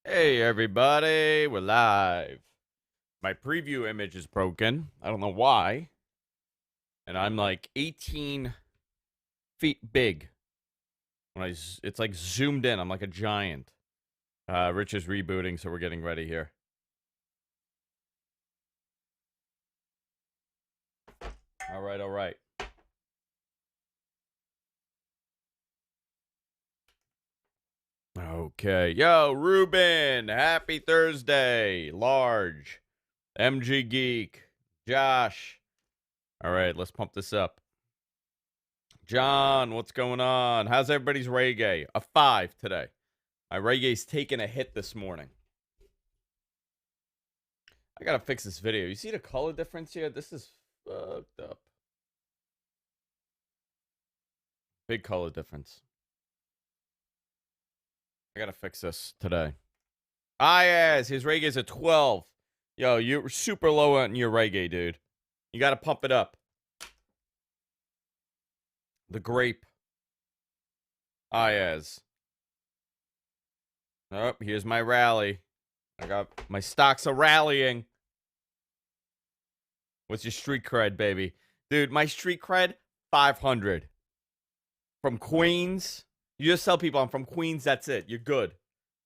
Hey everybody, we're live. My preview image is broken. I don't know why. And I'm like 18 feet big. It's like zoomed in. I'm like a giant. Rich is rebooting, so we're getting ready here. All right. Okay. Yo, Ruben, happy Thursday. Large, MG Geek, Josh. All right, let's pump this up. John, what's going on? How's everybody's reggae? A 5 today. My reggae's taking a hit this morning. I gotta fix this video. You see the color difference here? This is fucked up. Big color difference. I gotta fix this today. Yes, his reggae's a 12. Yo, you're super low on your reggae, dude. You gotta pump it up. The grape. Yes. Oh, here's my rally. I got my stocks are rallying. What's your street cred, baby? Dude, my street cred, 500. From Queens. You just tell people I'm from Queens, that's it. You're good.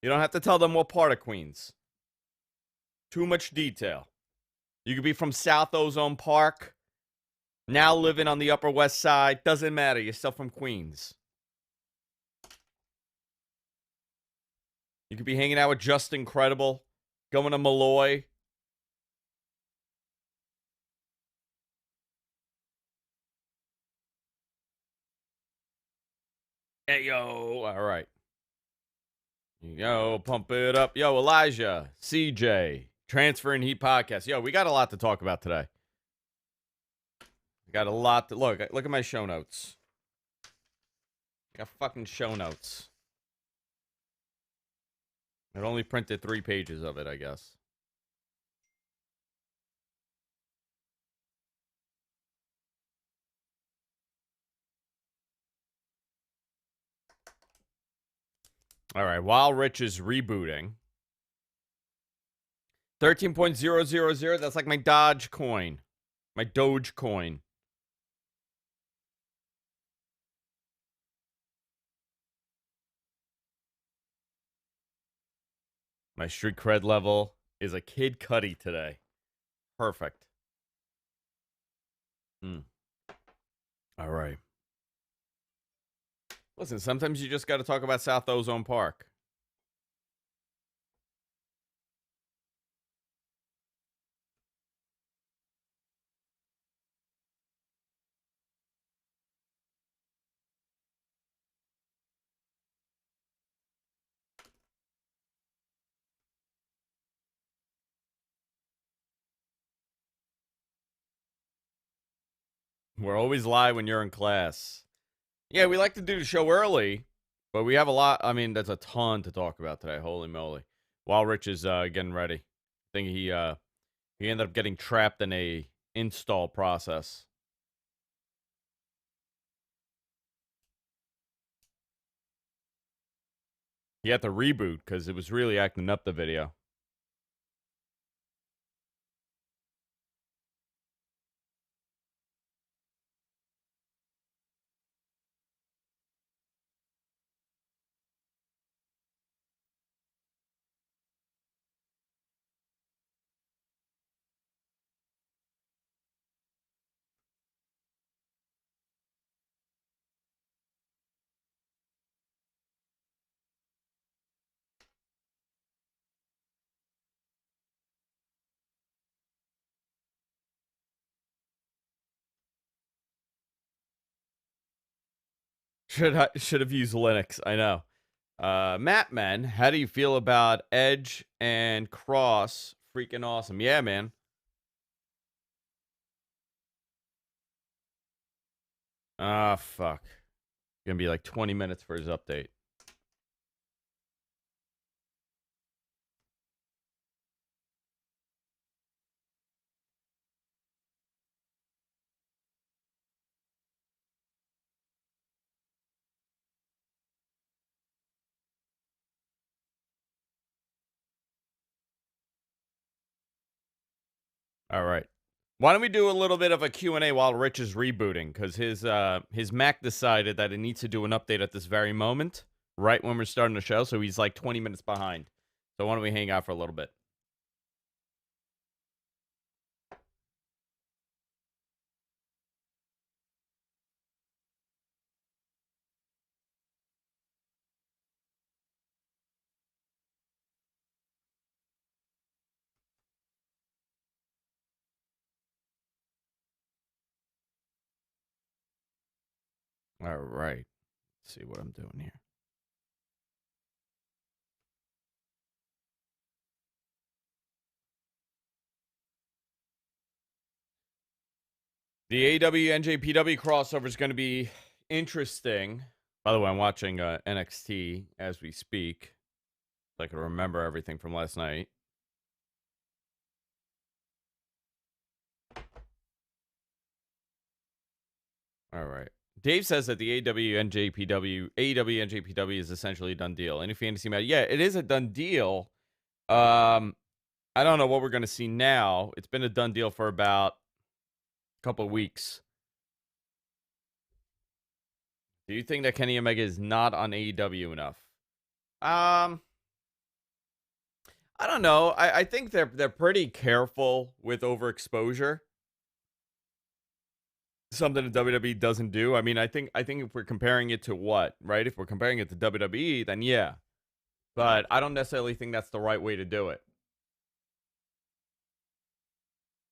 You don't have to tell them what part of Queens. Too much detail. You could be from South Ozone Park, now living on the Upper West Side. Doesn't matter. You're still from Queens. You could be hanging out with Just Incredible, going to Malloy. Hey, yo. All right. Yo, pump it up. Yo, Elijah, CJ, Transfer and Heat Podcast. Yo, we got a lot to talk about today. We got a lot to look at my show notes. I got fucking show notes. I only printed 3 pages of it, I guess. All right, while Rich is rebooting. 13.000, that's like my Dodge coin. My Doge coin. My street cred level is a Kid Cudi today. Perfect. All right. Listen, sometimes you just got to talk about South Ozone Park. We're always live when you're in class. Yeah, we like to do the show early, but we have a lot. I mean, there's a ton to talk about today. Holy moly. While Rich is getting ready. I think he ended up getting trapped in a install process. He had to reboot because it was really acting up the video. Should have used Linux. I know. Matt, man, how do you feel about Edge and Cross? Freaking awesome. Yeah, man. Ah, fuck. Gonna be like 20 minutes for his update. All right. Why don't we do a little bit of a Q&A while Rich is rebooting? Because his Mac decided that it needs to do an update at this very moment, right when we're starting the show. So he's like 20 minutes behind. So why don't we hang out for a little bit? All right. Let's see what I'm doing here. The AEW NJPW crossover is going to be interesting. By the way, I'm watching NXT as we speak, so I can remember everything from last night. All right. Dave says that the AEW NJPW is essentially a done deal. Any fantasy match? Yeah, it is a done deal. I don't know what we're going to see now. It's been a done deal for about a couple of weeks. Do you think that Kenny Omega is not on AEW enough? I don't know. I think they're pretty careful with overexposure. Something that WWE doesn't do. I mean, I think if we're comparing it to what, right? If we're comparing it to WWE, then yeah. But I don't necessarily think that's the right way to do it.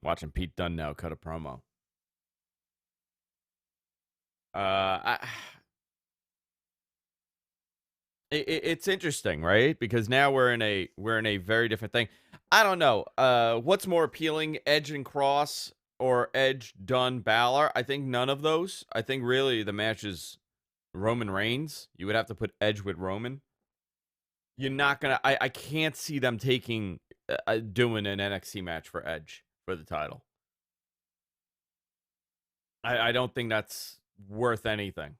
Watching Pete Dunne now cut a promo. It's interesting, right? Because now we're in a very different thing. I don't know. What's more appealing, Edge and Cross or Edge Dunne Balor? I think none of those. I think really the match is Roman Reigns. You would have to put Edge with Roman. You're not gonna. I can't see them doing an NXT match for Edge for the title. I don't think that's worth anything.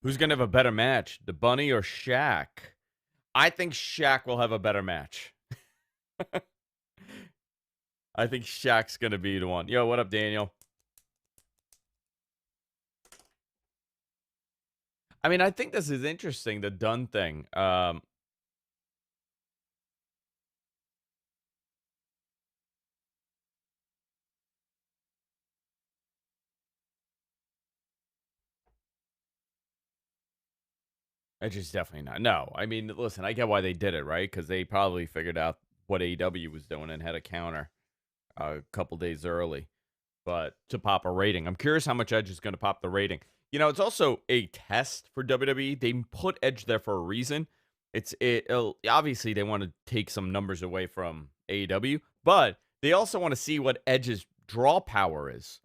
Who's gonna have a better match, the Bunny or Shaq? I think Shaq will have a better match. I think Shaq's gonna be the one. Yo, what up, Daniel? I mean, I think this is interesting, the Dunn thing. Edge is definitely not. No, I mean, listen, I get why they did it, right? Because they probably figured out what AEW was doing and had a counter a couple days early, but to pop a rating. I'm curious how much Edge is going to pop the rating. You know, it's also a test for WWE. They put Edge there for a reason. Obviously they want to take some numbers away from AEW, but they also want to see what Edge's draw power is,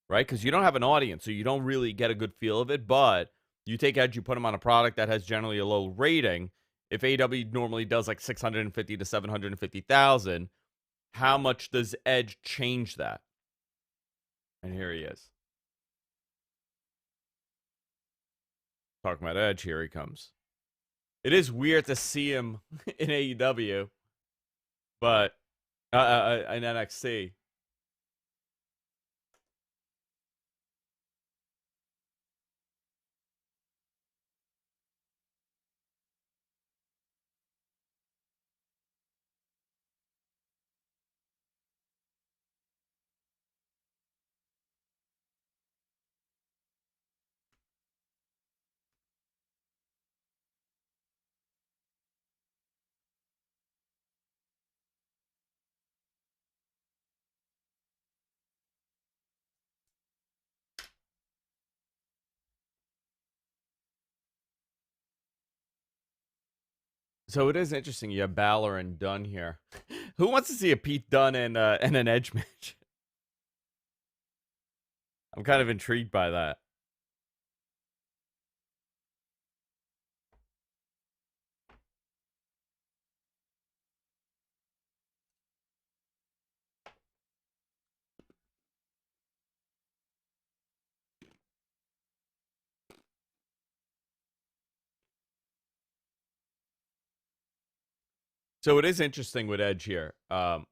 right? Because you don't have an audience, so you don't really get a good feel of it. But you take Edge, you put him on a product that has generally a low rating. If AEW normally does like 650 to 750,000, how much does Edge change that? And here he is. Talking about Edge, here he comes. It is weird to see him in AEW, but in NXT. So it is interesting. You have Balor and Dunn here. Who wants to see a Pete Dunne and an Edge match? I'm kind of intrigued by that. So it is interesting with Edge here. My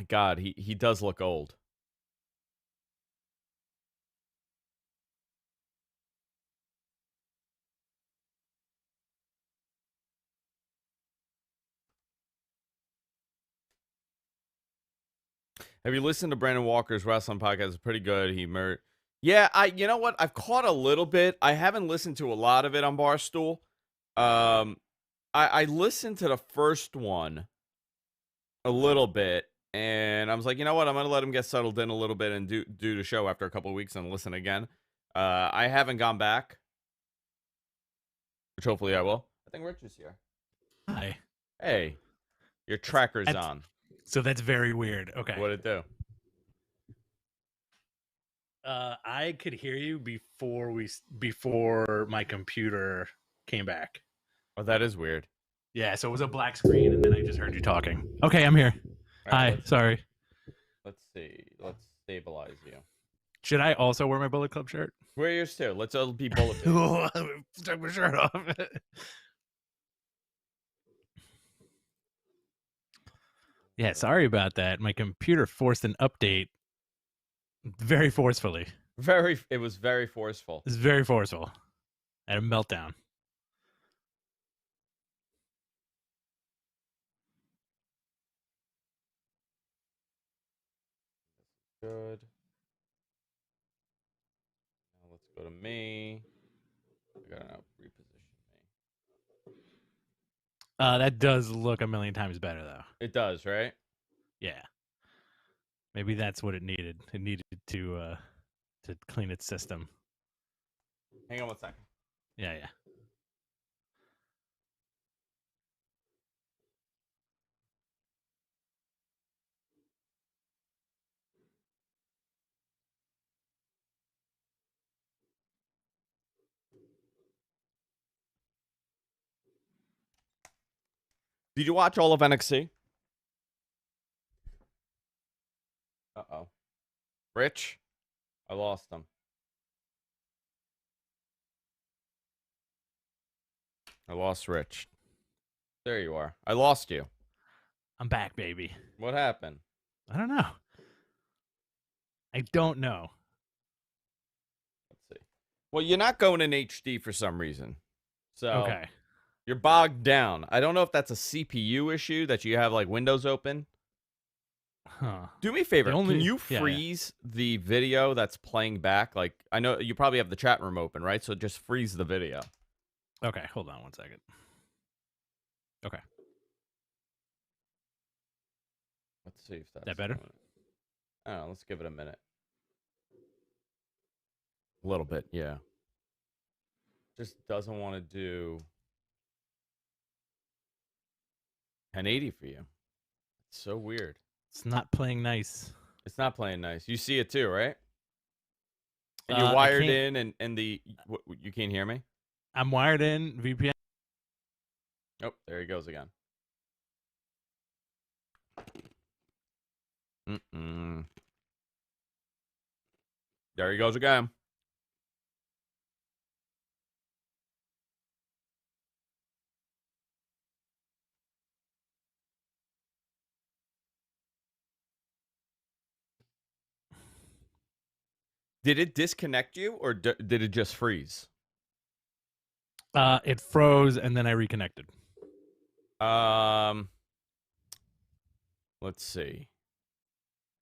God, he does look old. Have you listened to Brandon Walker's wrestling podcast? It's pretty good. Yeah, you know what? I've caught a little bit. I haven't listened to a lot of it on Barstool. I listened to the first one a little bit, and I was like, you know what? I'm gonna let him get settled in a little bit and do the show after a couple of weeks and listen again. I haven't gone back, which hopefully I will. I think Rich is here. Hi. Hey, your tracker's on. So that's very weird. Okay. What'd it do? I could hear you before my computer came back. Oh, that is weird. Yeah, so it was a black screen, and then I just heard you talking. Okay, I'm here. Right, Hi, sorry. Let's see. Let's stabilize you. Should I also wear my Bullet Club shirt? Wear yours too. Let's all be bullet. Take my shirt off. Yeah, sorry about that. My computer forced an update very forcefully. It was very forceful. It's very forceful. I had a meltdown. Good. Now let's go to me. I gotta now reposition me. That does look a million times better, though. It does, right? Yeah. Maybe that's what it needed. It needed to clean its system. Hang on one second. Yeah. Did you watch all of NXT? Uh-oh. Rich? I lost him. I lost Rich. There you are. I lost you. I'm back, baby. What happened? I don't know. I don't know. Let's see. Well, you're not going in HD for some reason. So Okay. You're bogged down. I don't know if that's a CPU issue that you have like Windows open. Huh. Do me a favor. Can you Yeah. freeze the video that's playing back? Like, I know you probably have the chat room open, right? So just freeze the video. Okay, hold on one second. Okay. Let's see if that's That better? I don't know. Let's give it a minute. A little bit, yeah. Just doesn't want to do 1080 for you. It's so weird. It's not playing nice. It's not playing nice. You see it too, right? And I you're wired can't- in, and you can't hear me? I'm wired in VPN. Oh, there he goes again. There he goes again. Did it disconnect you, or did it just freeze? It froze and then I reconnected. Let's see.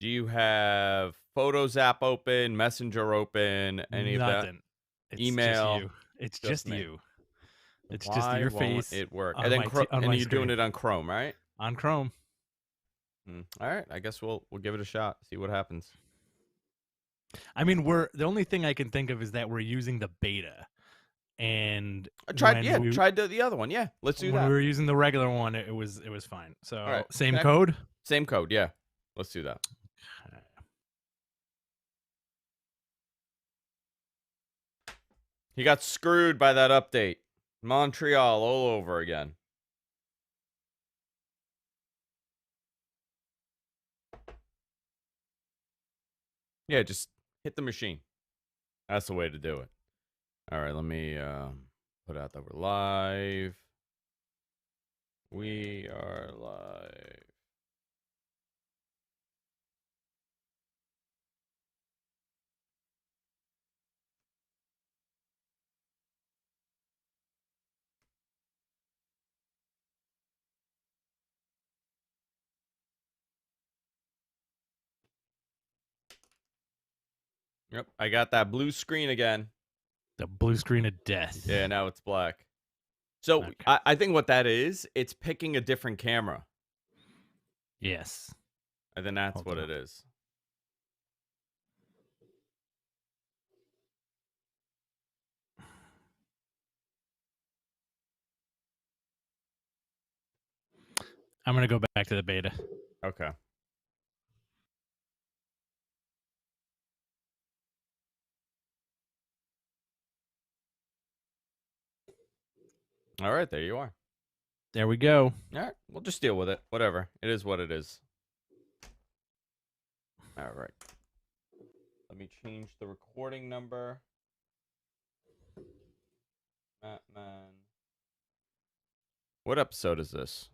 Do you have Photos app open, Messenger open, any of that? It's Email. Just you. It's just me. you. It's Why just your won't face. it work? on And then my t- on and my you're doing screen. it on Chrome, right? On Chrome. All right. I guess we'll give it a shot. See what happens. I mean, the only thing I can think of is that we're using the beta, and I tried. when Tried the other one. Yeah, let's do when that. we were using the regular one, it was fine. So All right. same Okay. code. Same code. Yeah, let's do that. He got screwed by that update. Montreal all over again. Yeah, just hit the machine. That's the way to do it. All right, let me put out that we're live. We are live. Yep, I got that blue screen again. The blue screen of death. Yeah, now it's black. So Okay. I think what that is, it's picking a different camera. Yes. And then that's Hold what on. it is. I'm going to go back to the beta. Okay. All right, there you are. There we go. All right, we'll just deal with it. Whatever. It is what it is. All right. Let me change the recording number. Batman. What episode is this?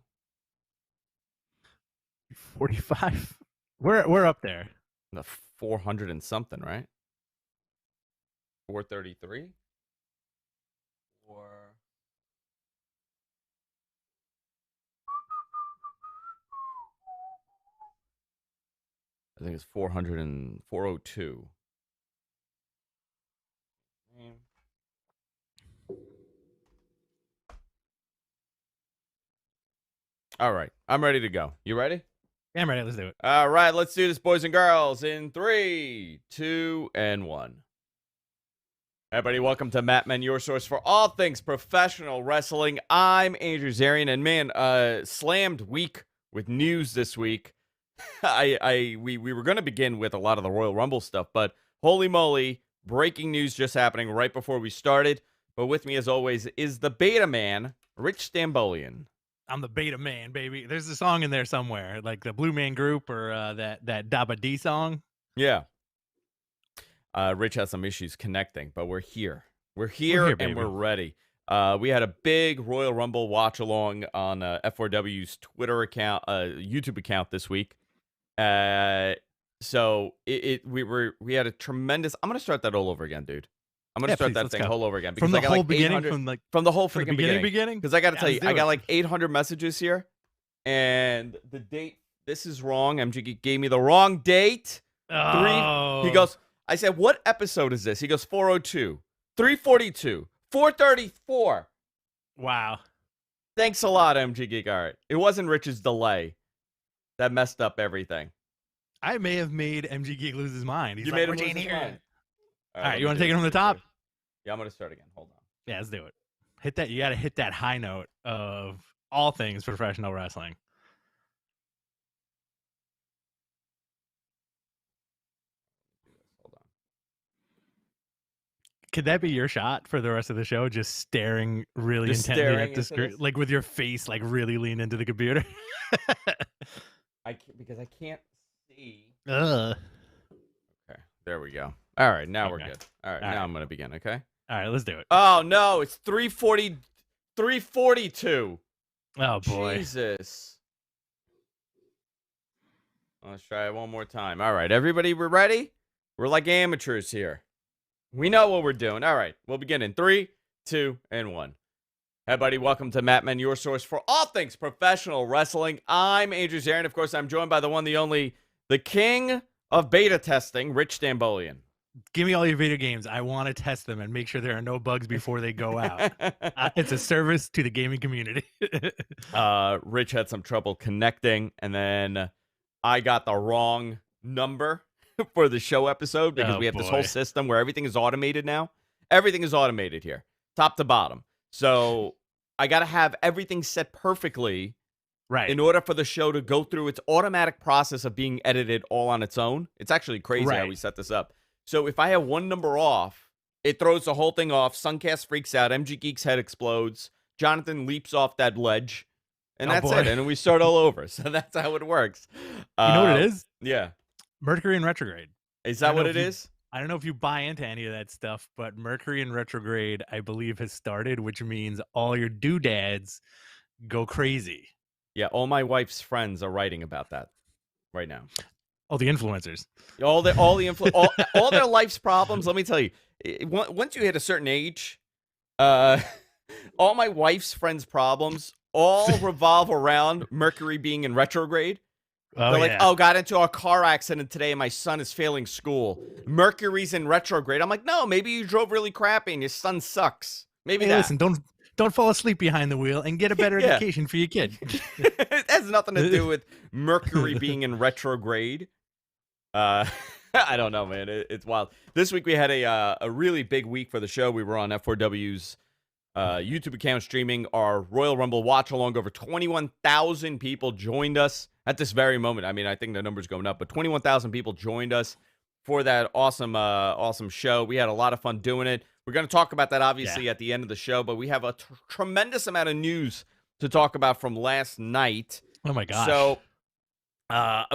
45. We're up there. The 400 and something, right? 433? Or I think it's 400 and 402. All right, I'm ready to go. You ready? Yeah, I'm ready. Let's do it. All right, let's do this, boys and girls, in 3, 2, and 1. Everybody, welcome to Mattman, your source for all things professional wrestling. I'm Andrew Zarian, and man, slammed week with news this week. We were going to begin with a lot of the Royal Rumble stuff, but holy moly, breaking news just happening right before we started. But with me, as always, is the beta man, Rich Stambolian. I'm the beta man, baby. There's a song in there somewhere, like the Blue Man Group or that Daba D song. Yeah. Rich has some issues connecting, but we're here. We're here and baby. we're ready. We had a big Royal Rumble watch along on F4W's Twitter account, YouTube account this week. So we had a tremendous. I'm gonna start that all over again, dude. I'm gonna start that thing all over again because from the whole beginning, from the whole freaking beginning. Because I got to tell you, I got like 800 messages here, and the date. This is wrong. MG gave me the wrong date. Oh. He goes. I said, what episode is this? He goes, 402, 342, 434. Wow. Thanks a lot, MG Geek Art. It wasn't Rich's delay that messed up everything. I may have made MG Geek lose his mind. He's like, made him lose his mind. All right, you want to take it from the top? Yeah, I'm going to start again. Hold on. Yeah, let's do it. Hit that. You got to hit that high note of all things professional wrestling. Hold on. Could that be your shot for the rest of the show? Just staring really intently at the screen, like with your face like really leaned into the computer. Because I can't see. Ugh. Okay, there we go. All right, now we're Okay. good. All right, All now right. I'm going to begin, okay? All right, let's do it. Oh, no, it's 342. Oh, boy. Jesus. Let's try it one more time. All right, everybody, we're ready? We're like amateurs here. We know what we're doing. All right, we'll begin in 3, 2, and 1. Hey, buddy, welcome to Mattman, your source for all things professional wrestling. I'm Andrew Zarian. Of course, I'm joined by the one, the only, the king of beta testing, Rich Stambolian. Give me all your video games. I want to test them and make sure there are no bugs before they go out. It's a service to the gaming community. Rich had some trouble connecting, and then I got the wrong number for the show episode because we have this whole system where everything is automated now. Everything is automated here, top to bottom. So I got to have everything set perfectly right in order for the show to go through its automatic process of being edited all on its own. It's actually crazy how we set this up. So if I have one number off, it throws the whole thing off. Suncast freaks out. MG Geek's head explodes. Jonathan leaps off that ledge. And that's it. And then we start all over. So that's how it works. You know what it is? Yeah. Mercury in retrograde. Is that what it is? I don't know if you buy into any of that stuff, but Mercury in retrograde, I believe, has started, which means all your doodads go crazy. Yeah, all my wife's friends are writing about that right now. All the influencers. All their life's problems. Let me tell you, once you hit a certain age, all my wife's friends' problems all revolve around Mercury being in retrograde. Oh, They're like, yeah. oh, got into a car accident today and my son is failing school. Mercury's in retrograde. I'm like, no, maybe you drove really crappy and your son sucks. Maybe Hey, that. listen, don't fall asleep behind the wheel and get a better Yeah. education for your kid. It has nothing to do with Mercury being in retrograde. I don't know, man. It's wild. This week we had a really big week for the show. We were on F4W's YouTube account streaming our Royal Rumble watch along. Over 21,000 people joined us at this very moment. I mean, I think the number's going up, but 21,000 people joined us for that awesome show. We had a lot of fun doing it. We're going to talk about that obviously at the end of the show, but we have a tremendous amount of news to talk about from last night. Oh my gosh. So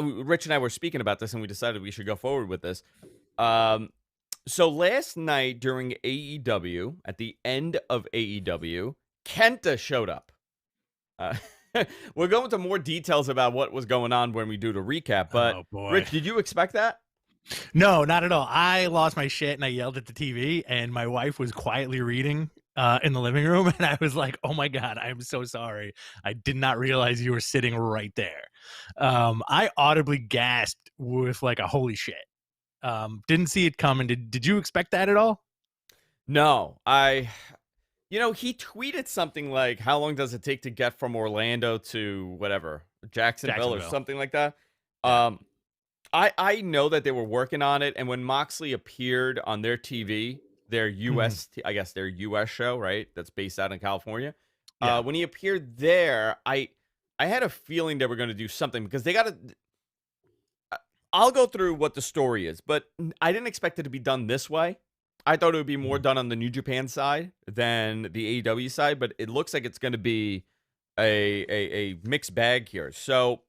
Rich and I were speaking about this and we decided we should go forward with this. So last night during AEW, at the end of AEW, Kenta showed up. We'll go into more details about what was going on when we do the recap, but Oh, boy. Rich, did you expect that? No, not at all. I lost my shit and I yelled at the TV, and my wife was quietly reading in the living room, and I was like, oh my God, I'm so sorry. I did not realize you were sitting right there. I audibly gasped with like a holy shit. Didn't see it coming. Did you expect that at all? No, he tweeted something like, how long does it take to get from Orlando to whatever, Jacksonville or something like that? Yeah. I know that they were working on it, and when Moxley appeared on their TV, their US, I guess their US show, right? That's based out in California. Yeah. When he appeared there, I had a feeling they were going to do something because they got to. I'll go through what the story is, but I didn't expect it to be done this way. I thought it would be more done on the New Japan side than the AEW side, but it looks like it's going to be a mixed bag here. So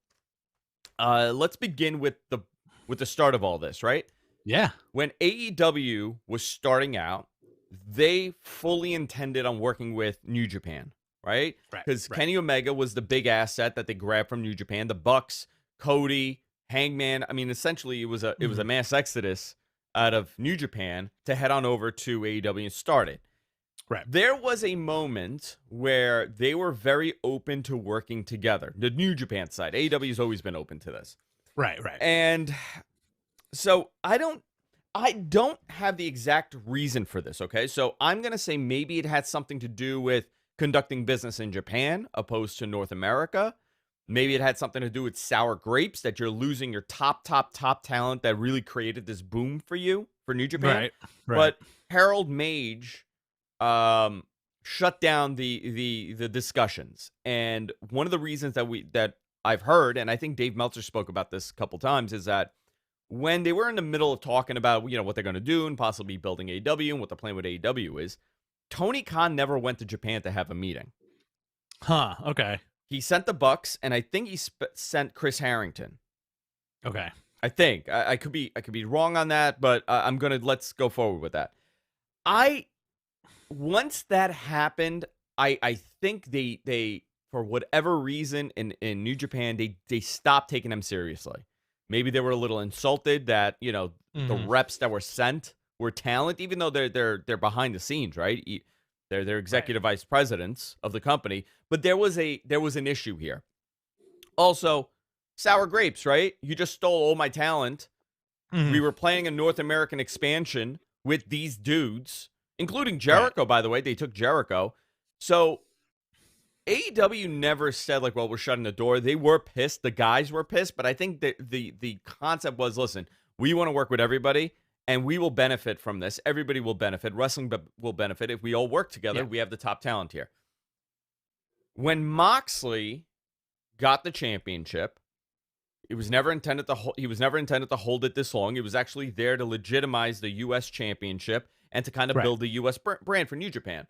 let's begin with the start of all this, right? Yeah. When AEW was starting out, they fully intended on working with New Japan, right? Because Kenny Omega was the big asset that they grabbed from New Japan. The Bucks, Cody, Hangman. I mean, essentially, it was a mass exodus out of New Japan to head on over to AEW and start it. Right. There was a moment where they were very open to working together. The New Japan side, AEW has always been open to this. Right. And so I don't have the exact reason for this, okay? So I'm going to say maybe it had something to do with conducting business in Japan opposed to North America. Maybe it had something to do with sour grapes, that you're losing your top talent that really created this boom for you for New Japan. Right. But Harold Mage shut down the discussions. And one of the reasons that I've heard, and I think Dave Meltzer spoke about this a couple times, is that when they were in the middle of talking about, what they're going to do and possibly building AEW and what the plan with AEW is, Tony Khan never went to Japan to have a meeting. Huh. Okay. He sent the Bucks, and I think he sent Chris Harrington. Okay. I think I could be wrong on that, but let's go forward with that. Once that happened, I think they for whatever reason in New Japan they stopped taking them seriously. Maybe they were a little insulted that the reps that were sent were talent, even though they're behind the scenes, right? They're executive vice presidents of the company, but there was an issue here. Also, sour grapes, right? You just stole all my talent. We were playing a North American expansion with these dudes, including Jericho, by the way. They took Jericho. So AEW never said, like, well, we're shutting the door. They were pissed. The guys were pissed. But I think that the concept was, listen, we want to work with everybody, and we will benefit from this. Everybody will benefit. Wrestling will benefit. If we all work together, we have the top talent here. When Moxley got the championship, he was never intended to hold it this long. He was actually there to legitimize the U.S. championship and to kind of build the U.S. brand for New Japan.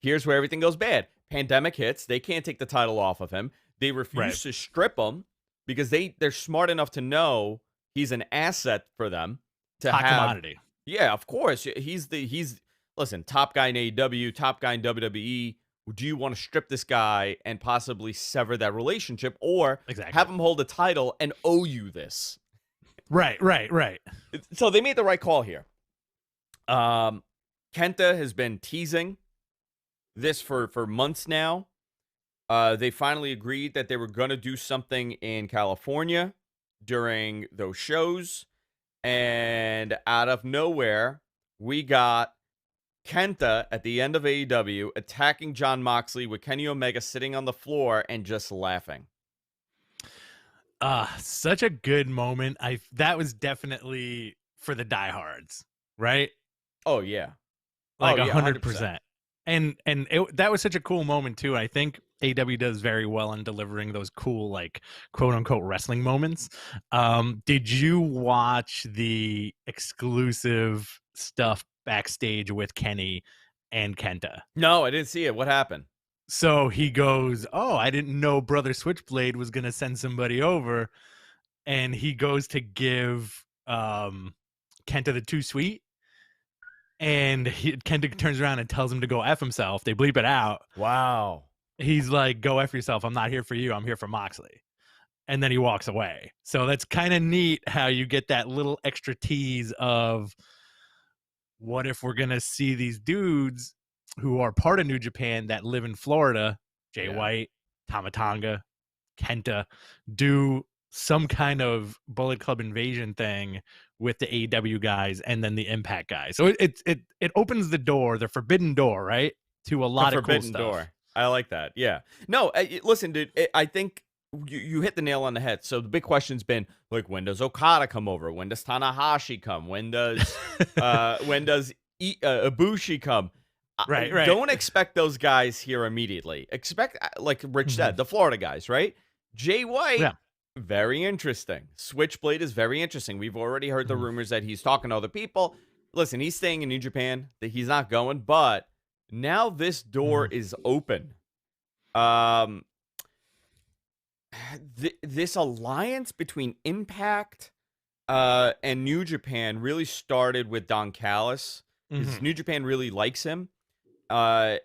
Here's where everything goes bad. Pandemic hits. They can't take the title off of him. They refuse to strip him because they're smart enough to know he's an asset for them to Hot have. commodity. Yeah, of course. Listen, top guy in AEW, top guy in WWE, do you want to strip this guy and possibly sever that relationship, or Exactly. have him hold a title and owe you this? Right. So they made the right call here. Kenta has been teasing this for months now. They finally agreed that they were going to do something in California during those shows. And out of nowhere, we got Kenta at the end of AEW attacking John Moxley with Kenny Omega sitting on the floor and just laughing. Such a good moment. That was definitely for the diehards, right? Oh, yeah. Like Oh, yeah, 100%. And that was such a cool moment too. I think AEW does very well in delivering those cool, like, quote unquote wrestling moments. Did you watch the exclusive stuff backstage with Kenny and Kenta? No, I didn't see it. What happened? So he goes, "Oh, I didn't know Brother Switchblade was gonna send somebody over," and he goes to give Kenta the too sweet. And Kenta turns around and tells him to go F himself. They bleep it out. Wow. He's like, "Go F yourself. I'm not here for you. I'm here for Moxley." And then he walks away. So that's kind of neat how you get that little extra tease of what if we're going to see these dudes who are part of New Japan that live in Florida, Jay White, Tama Tonga, Kenta, do some kind of Bullet Club invasion thing with the AEW guys and then the Impact guys. So it opens the door, the forbidden door, right, to a lot of cool stuff. Door. I like that. Yeah. No, listen, dude. I think you hit the nail on the head. So the big question's been like, when does Okada come over? When does Tanahashi come? When does Ibushi come? Right. Don't expect those guys here immediately. Expect, like Rich said, the Florida guys, right? Jay White, very interesting. Switchblade is very interesting. We've already heard the rumors that he's talking to other people. Listen, he's staying in New Japan. That he's not going, but now this door is open. This alliance between Impact and New Japan really started with Don Callis. New Japan really likes him. And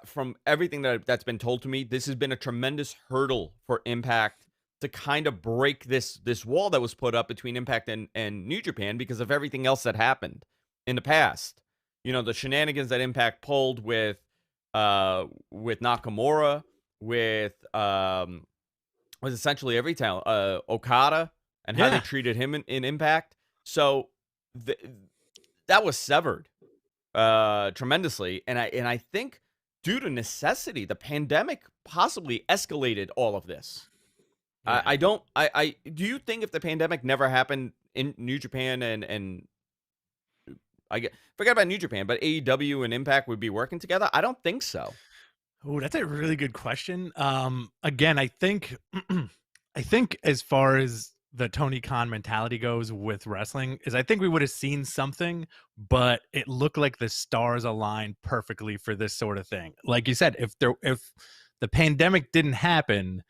from everything that's been told to me, this has been a tremendous hurdle for Impact to kind of break this wall that was put up between Impact and New Japan because of everything else that happened in the past. You know, the shenanigans that Impact pulled with Nakamura, with was essentially every talent, Okada, and how they treated him in Impact. So that was severed tremendously, and I think due to necessity, the pandemic possibly escalated all of this. I do you think if the pandemic never happened in New Japan and forget about New Japan, but AEW and Impact would be working together? I don't think so. Oh, that's a really good question. Again, I think as far as the Tony Khan mentality goes with wrestling is I think we would have seen something, but it looked like the stars aligned perfectly for this sort of thing. Like you said, if the pandemic didn't happen,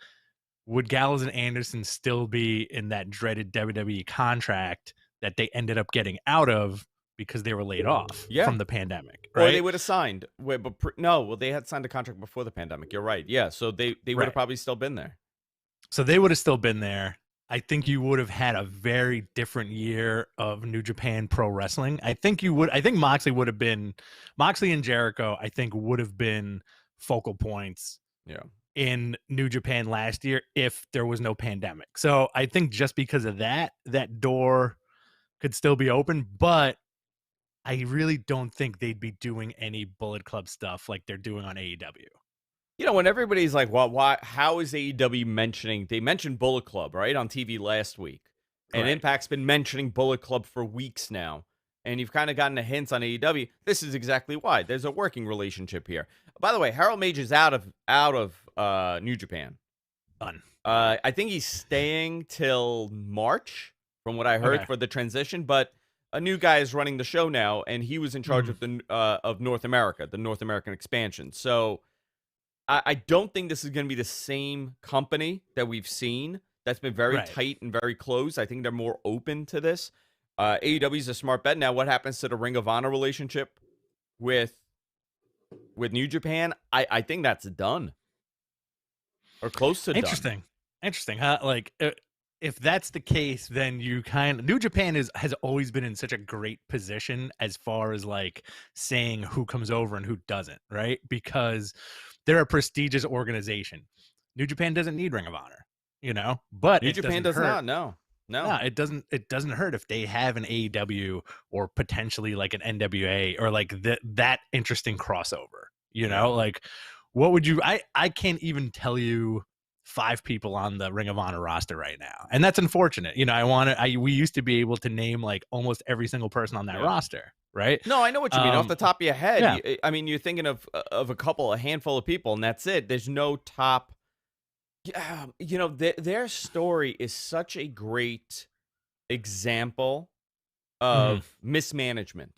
would Gallows and Anderson still be in that dreaded WWE contract that they ended up getting out of because they were laid off from the pandemic, right? Or they would have signed. They had signed a contract before the pandemic. You're right. Yeah, so they would have probably still been there. So they would have still been there. I think you would have had a very different year of New Japan Pro Wrestling. I think Moxley and Jericho, I think, would have been focal points in New Japan last year if there was no pandemic. So I think just because of that door could still be open, but I really don't think they'd be doing any Bullet Club stuff like they're doing on AEW. You know, when everybody's like, well, why? How is AEW mentioning? They mentioned Bullet Club, right, on TV last week. And Impact's been mentioning Bullet Club for weeks now. And you've kind of gotten the hints on AEW. This is exactly why. There's a working relationship here. By the way, Harold Mage is out of New Japan. Done. I think he's staying till March, from what I heard, for the transition. But a new guy is running the show now, and he was in charge of North America, the North American expansion. So I don't think this is going to be the same company that we've seen that's been very tight and very close. I think they're more open to this. AEW is a smart bet. Now, what happens to the Ring of Honor relationship with with New Japan, I think that's done or close to done. Interesting, huh? Like, if that's the case, then New Japan has always been in such a great position as far as like saying who comes over and who doesn't, right? Because they're a prestigious organization. New Japan doesn't need Ring of Honor, but New it Japan doesn't does hurt. not. No, it doesn't hurt if they have an AEW or potentially like an NWA or like that interesting crossover. Like, what would you? I can't even tell you 5 people on the Ring of Honor roster right now, and that's unfortunate. We used to be able to name like almost every single person on that roster, right? No, I know what you mean. Off the top of your head, yeah. I mean, you're thinking of a handful of people, and that's it. There's no top. Their story is such a great example of mismanagement,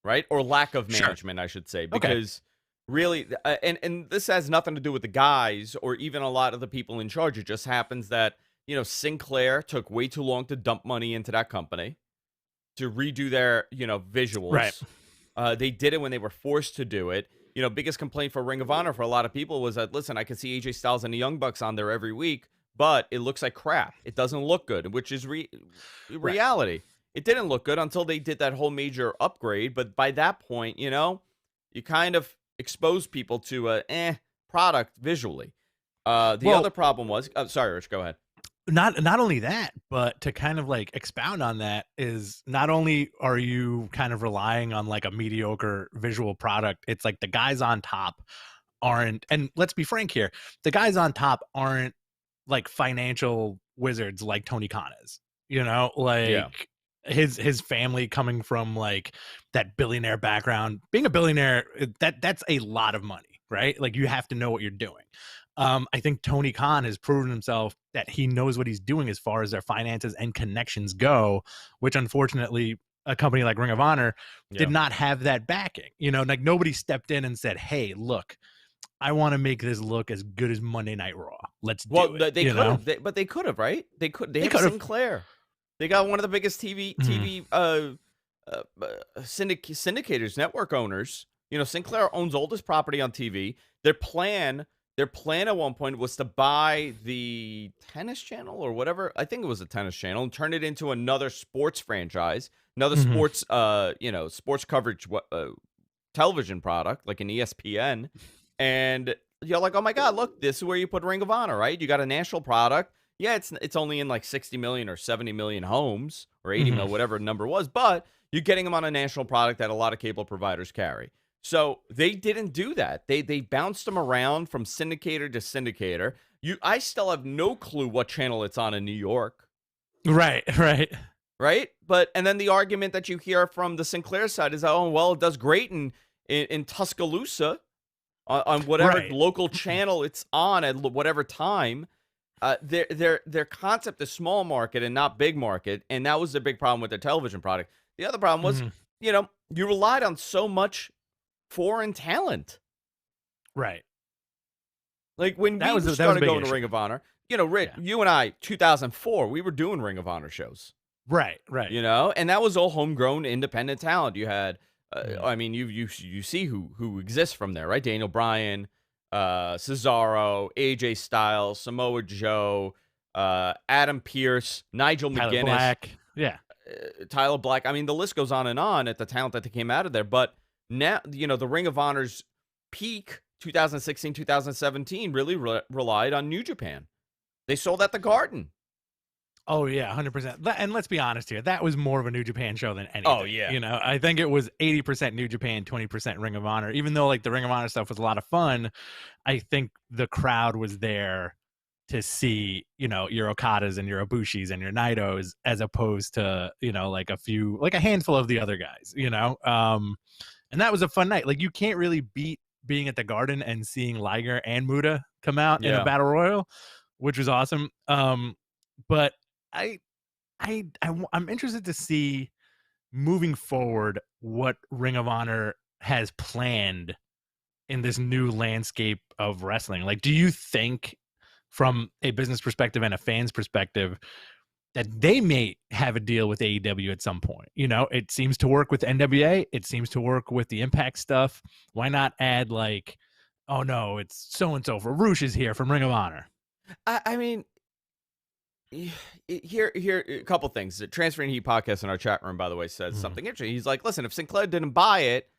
right? Or lack of management, I should say, because really, and this has nothing to do with the guys or even a lot of the people in charge. It just happens that, Sinclair took way too long to dump money into that company to redo their, visuals. Right. They did it when they were forced to do it. Biggest complaint for Ring of Honor for a lot of people was that, listen, I can see AJ Styles and the Young Bucks on there every week, but it looks like crap. It doesn't look good, which is reality. Right. It didn't look good until they did that whole major upgrade. But by that point, you kind of expose people to a product visually. The other problem was, sorry, Rich, go ahead. Not only that, but to kind of like expound on that is not only are you kind of relying on like a mediocre visual product, it's like the guys on top aren't, and let's be frank here, the guys on top aren't like financial wizards like Tony Khan is, his family coming from like that billionaire background. Being a billionaire, that's a lot of money, right? Like you have to know what you're doing. I think Tony Khan has proven himself that he knows what he's doing as far as their finances and connections go, which unfortunately a company like Ring of Honor did not have that backing. Like nobody stepped in and said, hey, look, I want to make this look as good as Monday Night Raw. Let's do it. They could have, but they could have, right? They have Sinclair. They got one of the biggest TV syndicators, network owners. Sinclair owns oldest property on TV. Their plan at one point was to buy the tennis channel or whatever. I think it was a tennis channel and turn it into another sports franchise, another sports, sports coverage television product like an ESPN. And you're like, oh my God, look, this is where you put Ring of Honor, right? You got a national product. Yeah, it's only in like 60 million or 70 million homes or 80 million, whatever the number was, but you're getting them on a national product that a lot of cable providers carry. So they didn't do that. They bounced them around from syndicator to syndicator. I still have no clue what channel it's on in New York. Right. But and then the argument that you hear from the Sinclair side is, oh well, it does great in Tuscaloosa on whatever local channel it's on at whatever time. Their concept is small market and not big market, and that was the big problem with their television product. The other problem was, you relied on so much foreign talent. Right. Like when we started going to Ring of Honor, Rick, you and I, 2004, we were doing Ring of Honor shows. Right. And that was all homegrown independent talent. You had, I mean, you see who exists from there, right? Daniel Bryan, Cesaro, AJ Styles, Samoa Joe, Adam Pearce, Nigel McGuinness, Black. Tyler Black. I mean, the list goes on and on at the talent that came out of there. But now, the Ring of Honor's peak, 2016, 2017, really relied on New Japan. They sold at the Garden. Oh, yeah, 100%. And let's be honest here. That was more of a New Japan show than anything. Oh, yeah. I think it was 80% New Japan, 20% Ring of Honor. Even though, like, the Ring of Honor stuff was a lot of fun, I think the crowd was there to see, your Okadas and your Ibushis and your Naitos as opposed to, like a handful of the other guys, And that was a fun night. Like, you can't really beat being at the Garden and seeing Liger and Muta come out in a battle royal, which was awesome. But I'm interested to see moving forward what Ring of Honor has planned in this new landscape of wrestling. Like, do you think from a business perspective and a fan's perspective, that they may have a deal with AEW at some point. You know, it seems to work with NWA. It seems to work with the Impact stuff. Why not add like, oh no, it's so-and-so for Roosh is here from Ring of Honor. I mean, here, a couple things. The Transferring Heat podcast in our chat room, by the way, says something interesting. He's like, listen, if Sinclair didn't buy it,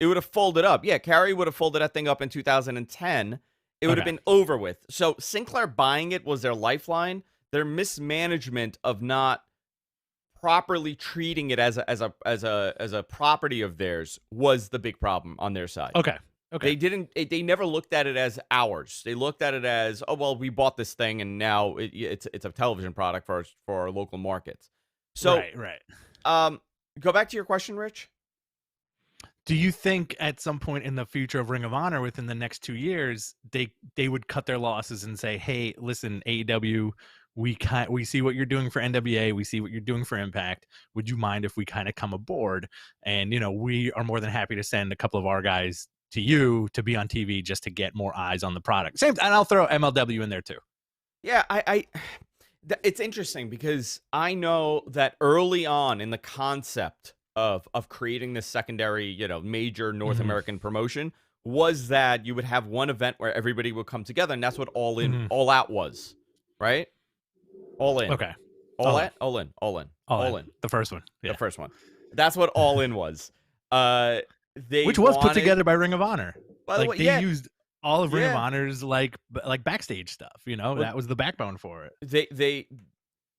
it would have folded up. Yeah, Carrie would have folded that thing up in 2010. It would have been over with. So Sinclair buying it was their lifeline. Their mismanagement of not properly treating it as a property of theirs was the big problem on their side. Okay. They never looked at it as ours. They looked at it as, oh well, we bought this thing and now it's a television product for our local markets. So right. Go back to your question, Rich. Do you think at some point in the future of Ring of Honor within the next 2 years, they would cut their losses and say, hey, listen, AEW, we see what you're doing for NWA, we see what you're doing for Impact. Would you mind if we kind of come aboard? And, you know, we are more than happy to send a couple of our guys to you to be on TV just to get more eyes on the product. Same, and I'll throw MLW in there too. Yeah, it's interesting because I know that early on in the concept of creating this secondary, you know, major North American promotion was that you would have one event where everybody would come together, and that's what All In, All Out was, right? All In. Okay. All in. The first one. Yeah. The first one. That's what All In was. Which was put together by Ring of Honor. By the way, they used all of Ring of Honor's like backstage stuff. You know, that was the backbone for it.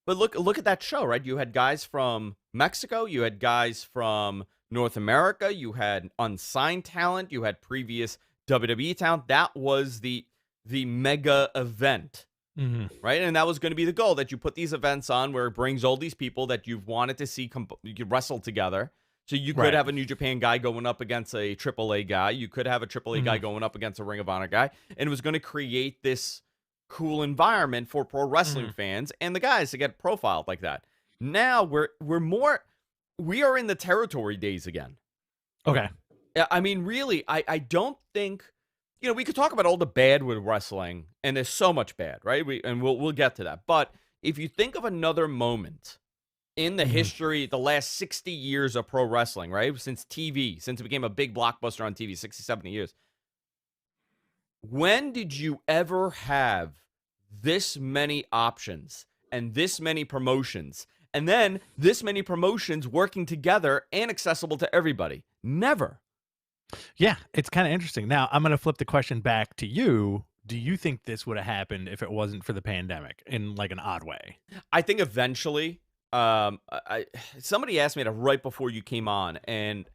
But look at that show, right? You had guys from Mexico, you had guys from North America, you had unsigned talent, you had previous WWE talent. That was the mega event, right? And that was going to be the goal, that you put these events on where it brings all these people that you've wanted to see wrestle together. So you could have a New Japan guy going up against a AAA guy. You could have a AAA guy going up against a Ring of Honor guy. And it was going to create this cool environment for pro wrestling fans and the guys to get profiled like that. Now we are in the territory days again. Okay. I mean, really, I don't think, you know, we could talk about all the bad with wrestling, and there's so much bad, right? We'll get to that. But if you think of another moment in the history, the last 60 years of pro wrestling, right? Since it became a big blockbuster on TV, 60, 70 years. When did you ever have this many options and this many promotions, and then this many promotions working together and accessible to everybody? Never. Yeah, it's kind of interesting. Now, I'm going to flip the question back to you. Do you think this would have happened if it wasn't for the pandemic in like an odd way? I think eventually, somebody asked me that right before you came on, and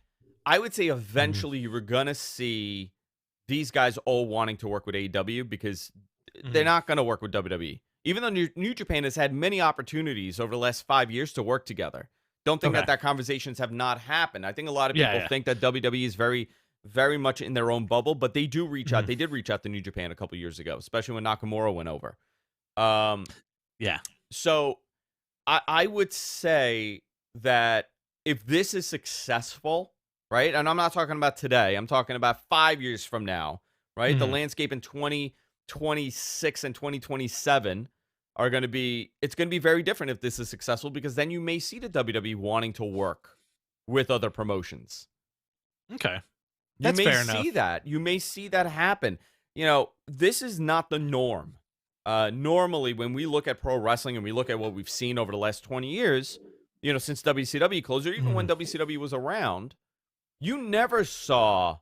I would say eventually you were going to see these guys all wanting to work with AEW because they're not going to work with WWE. Even though New Japan has had many opportunities over the last 5 years to work together. Don't think that conversations have not happened. I think a lot of people think that WWE is very, very much in their own bubble, but they do reach out. They did reach out to New Japan a couple years ago, especially when Nakamura went over. So I would say that if this is successful, right? And I'm not talking about today. I'm talking about 5 years from now, right? The landscape in 2026 and 2027 are going to be, it's going to be very different if this is successful, because then you may see the WWE wanting to work with other promotions. Okay. That's fair enough. You may see that happen. You know, this is not the norm. Normally, when we look at pro wrestling and we look at what we've seen over the last 20 years, you know, since WCW closed, or even when WCW was around, you never saw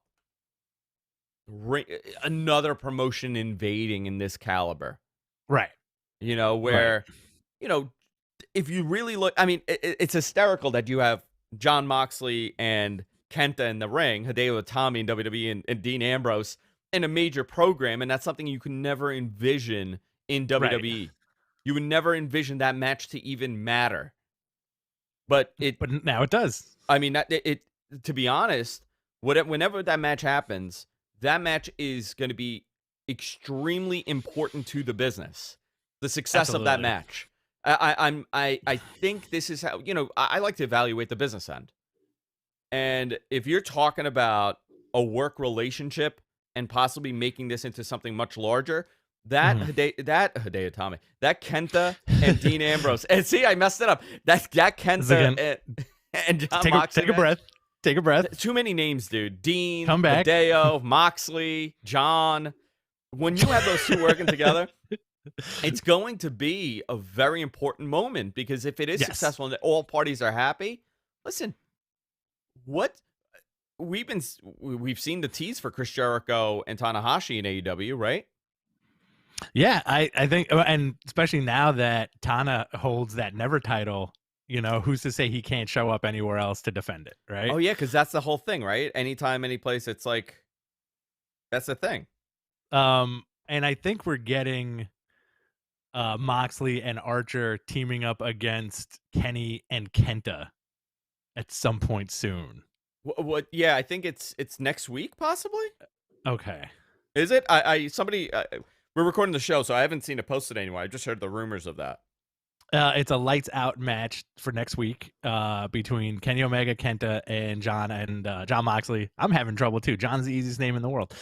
another promotion invading in this caliber. Right. You know, where, you know, if you really look, I mean, it's hysterical that you have John Moxley and Kenta in the ring, Hideo Itami in WWE, and Dean Ambrose in a major program, and that's something you could never envision in WWE. Right. You would never envision that match to even matter. But now it does. I mean, to be honest, whenever that match happens, that match is going to be extremely important to the business. The success of that match. I think this is how, you know, I like to evaluate the business end. And if you're talking about a work relationship and possibly making this into something much larger, That Hideo Itami, that Kenta and Dean Ambrose, and see, I messed it up. That Kenta and John Moxley. Take a breath. Take a breath. Too many names, dude. Dean, Come back. Hideo, Moxley, John. When you have those two working together, it's going to be a very important moment, because if it is successful and all parties are happy, listen, we've seen the tease for Chris Jericho and Tanahashi in AEW, right? Yeah, I think, and especially now that Tana holds that Never title, you know, who's to say he can't show up anywhere else to defend it, right? Oh yeah, because that's the whole thing, right? Anytime, any place, it's like, that's the thing. And I think we're getting Moxley and Archer teaming up against Kenny and Kenta at some point soon. What? Yeah, I think it's next week, possibly. Okay. Is it? We're recording the show, so I haven't seen it posted anywhere. I just heard the rumors of that. It's a lights out match for next week between Kenny Omega, Kenta, and John Moxley. I'm having trouble too. John's the easiest name in the world.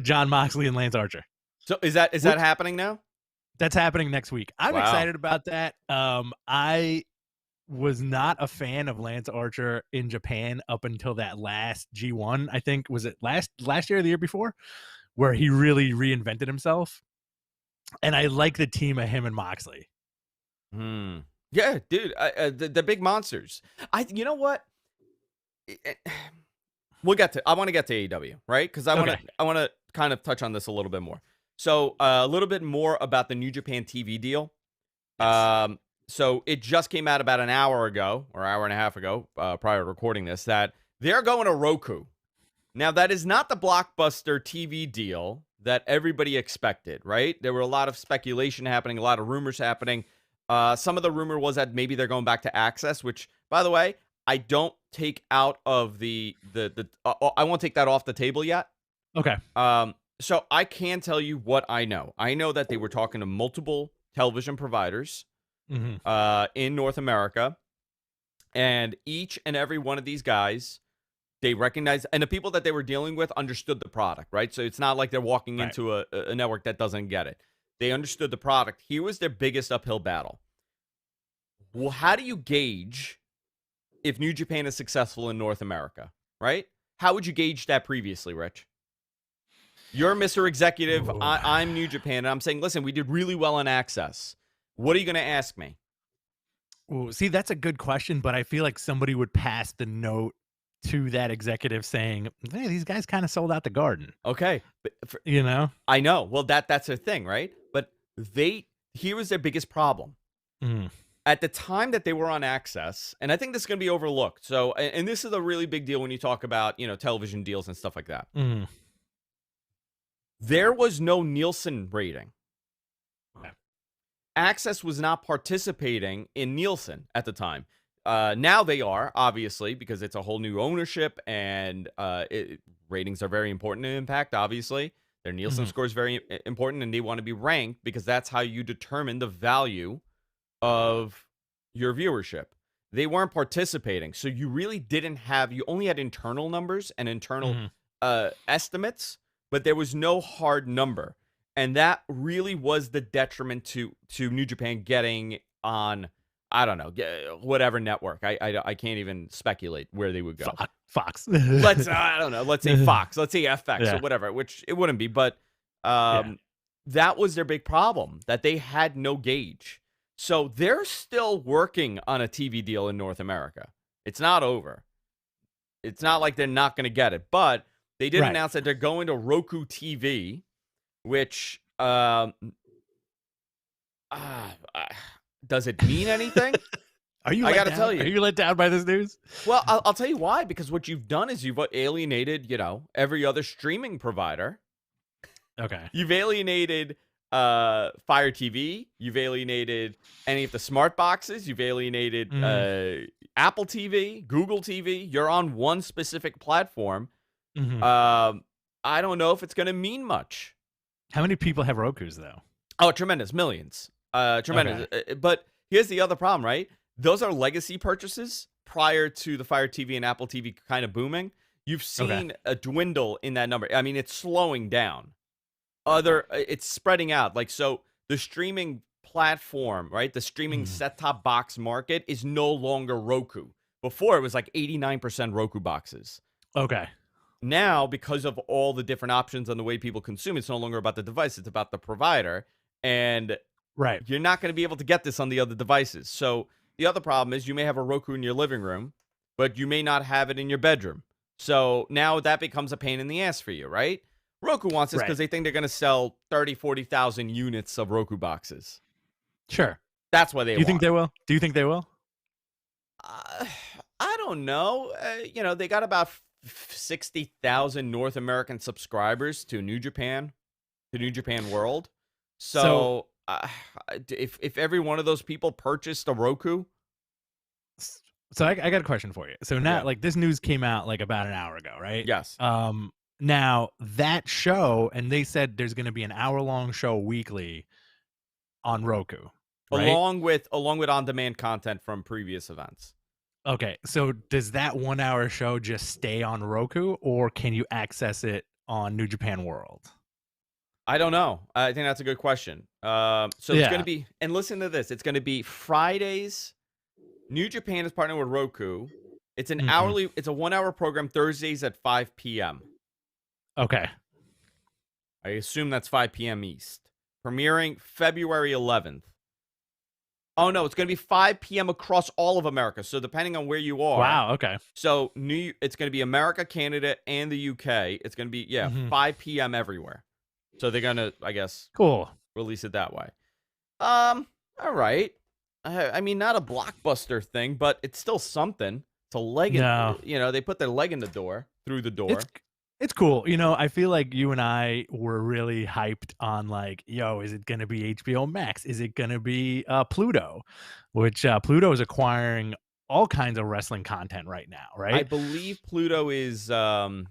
John Moxley and Lance Archer. So is that happening now? That's happening next week. I'm excited about that. I was not a fan of Lance Archer in Japan up until that last G1. I think, was it last year or the year before, where he really reinvented himself. And I like the team of him and Moxley. Yeah, dude, the big monsters. You know what? I want to get to AEW, right? Because I want to kind of touch on this a little bit more. So a little bit more about the New Japan TV deal. Yes. So it just came out about an hour ago, or hour and a half ago, prior to recording this, that they're going to Roku. Now, that is not the blockbuster TV deal that everybody expected, right? There were a lot of speculation happening, a lot of rumors happening. Some of the rumor was that maybe they're going back to Access, which, by the way, I don't take out of I won't take that off the table yet. Okay. So I can tell you what I know. I know that they were talking to multiple television providers in North America, and each and every one of these guys, they recognized, and the people that they were dealing with understood the product, right? So it's not like they're walking into a network that doesn't get it. They understood the product. Here was their biggest uphill battle. Well, how do you gauge if New Japan is successful in North America, right? How would you gauge that previously, Rich? You're Mr. Executive. I'm New Japan, and I'm saying, listen, we did really well on Access. What are you going to ask me? Ooh, see, that's a good question, but I feel like somebody would pass the note to that executive saying, hey, these guys kind of sold out the Garden. Okay. But you know? I know. Well, that's their thing, right? But here was their biggest problem. At the time that they were on Access, and I think this is going to be overlooked. So, and this is a really big deal when you talk about, television deals and stuff like that. There was no Nielsen rating. Okay. Access was not participating in Nielsen at the time. Now they are, obviously, because it's a whole new ownership, and ratings are very important to Impact, obviously. Their Nielsen score is very important, and they want to be ranked because that's how you determine the value of your viewership. They weren't participating, so you really didn't have, you only had internal numbers and internal estimates, but there was no hard number. And that really was the detriment to New Japan getting on, I don't know, whatever network. I can't even speculate where they would go. Fox. I don't know. Let's say Fox. Let's say FX or whatever, which it wouldn't be. But that was their big problem, that they had no gauge. So they're still working on a TV deal in North America. It's not over. It's not like they're not going to get it. But they did announce that they're going to Roku TV, which does it mean anything? I got to tell you. Are you let down by this news? Well, I'll tell you why. Because what you've done is you've alienated, every other streaming provider. Okay. You've alienated Fire TV. You've alienated any of the smart boxes. You've alienated Apple TV, Google TV. You're on one specific platform. I don't know if it's going to mean much. How many people have Rokus, though? Oh, tremendous. Millions. Tremendous. Okay. But here's the other problem, right? Those are legacy purchases prior to the Fire TV and Apple TV kind of booming. You've seen a dwindle in that number. I mean, it's slowing down. it's spreading out. Like, so the streaming platform, right? The streaming set-top box market is no longer Roku. Before, it was like 89% Roku boxes. Okay. Now, because of all the different options and the way people consume, it's no longer about the device, it's about the provider. And Right. you're not going to be able to get this on the other devices. So the other problem is you may have a Roku in your living room, but you may not have it in your bedroom. So now that becomes a pain in the ass for you, right? Roku wants this because they think they're going to sell 30, 40,000 units of Roku boxes. Sure. That's why they Do you think they will? Do you think they will? I don't know. You know, they got about 60,000 North American subscribers to New Japan World. So if every one of those people purchased a Roku. So I got a question for you. So now, like, this news came out like about an hour ago, right? Yes. Now that show, and they said there's going to be an hour-long show weekly on Roku, right? Along with on-demand content from previous events. Okay, so does that 1 hour show just stay on Roku, or can you access it on New Japan World? I don't know. I think that's a good question. So it's going to be, and listen to this, it's going to be Fridays. New Japan is partnering with Roku. It's an it's a 1 hour program Thursdays at 5 p.m. Okay. I assume that's 5 p.m. East. Premiering February 11th. Oh, no, it's going to be 5 p.m. across all of America. So depending on where you are. Wow, okay. So it's going to be America, Canada, and the UK. It's going to be, 5 p.m. everywhere. So they're going to, I guess, release it that way. All right. I mean, not a blockbuster thing, but it's still something. It's a leg. They put their leg in the door, through the door. It's cool. You know, I feel like you and I were really hyped on like, yo, is it going to be HBO Max? Is it going to be Pluto? Which Pluto is acquiring all kinds of wrestling content right now, right? I believe Pluto is IPTV,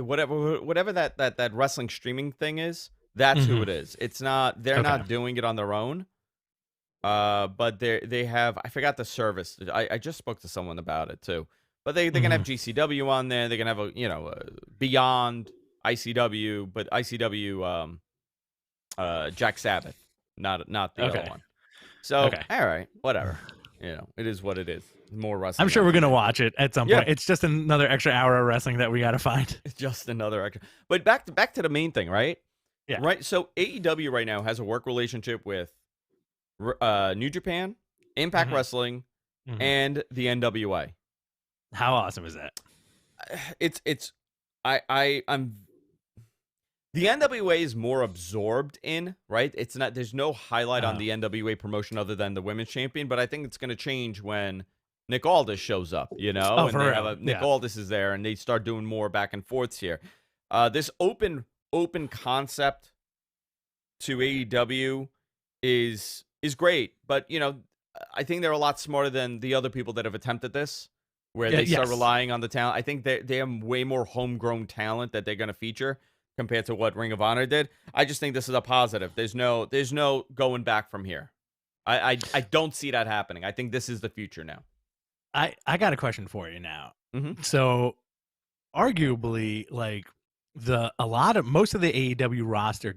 whatever that wrestling streaming thing is. That's who it is. It's not. They're not doing it on their own. But they have. I forgot the service. I just spoke to someone about it too. But they're gonna have GCW on there. They're gonna have a Beyond ICW, but ICW Jack Sabbath, not the other one. So all right, whatever. It is what it is. More wrestling. I'm sure we're gonna watch it at some point. It's just another extra hour of wrestling that we gotta find. It's just another extra. But back to the main thing, right? Yeah. Right. So AEW right now has a work relationship with New Japan, Impact Wrestling, and the NWA. How awesome is that? I'm the NWA is more absorbed in, right? It's not, there's no highlight on the NWA promotion other than the women's champion, but I think it's going to change when Nick Aldis shows up, and Nick Aldis is there and they start doing more back and forths here. This open concept to AEW is great, but I think they're a lot smarter than the other people that have attempted this, where they start relying on the talent. I think they have way more homegrown talent that they're going to feature compared to what Ring of Honor did. I just think this is a positive. There's no going back from here. I don't see that happening. I think this is the future now. I got a question for you now. So arguably, like most of the AEW roster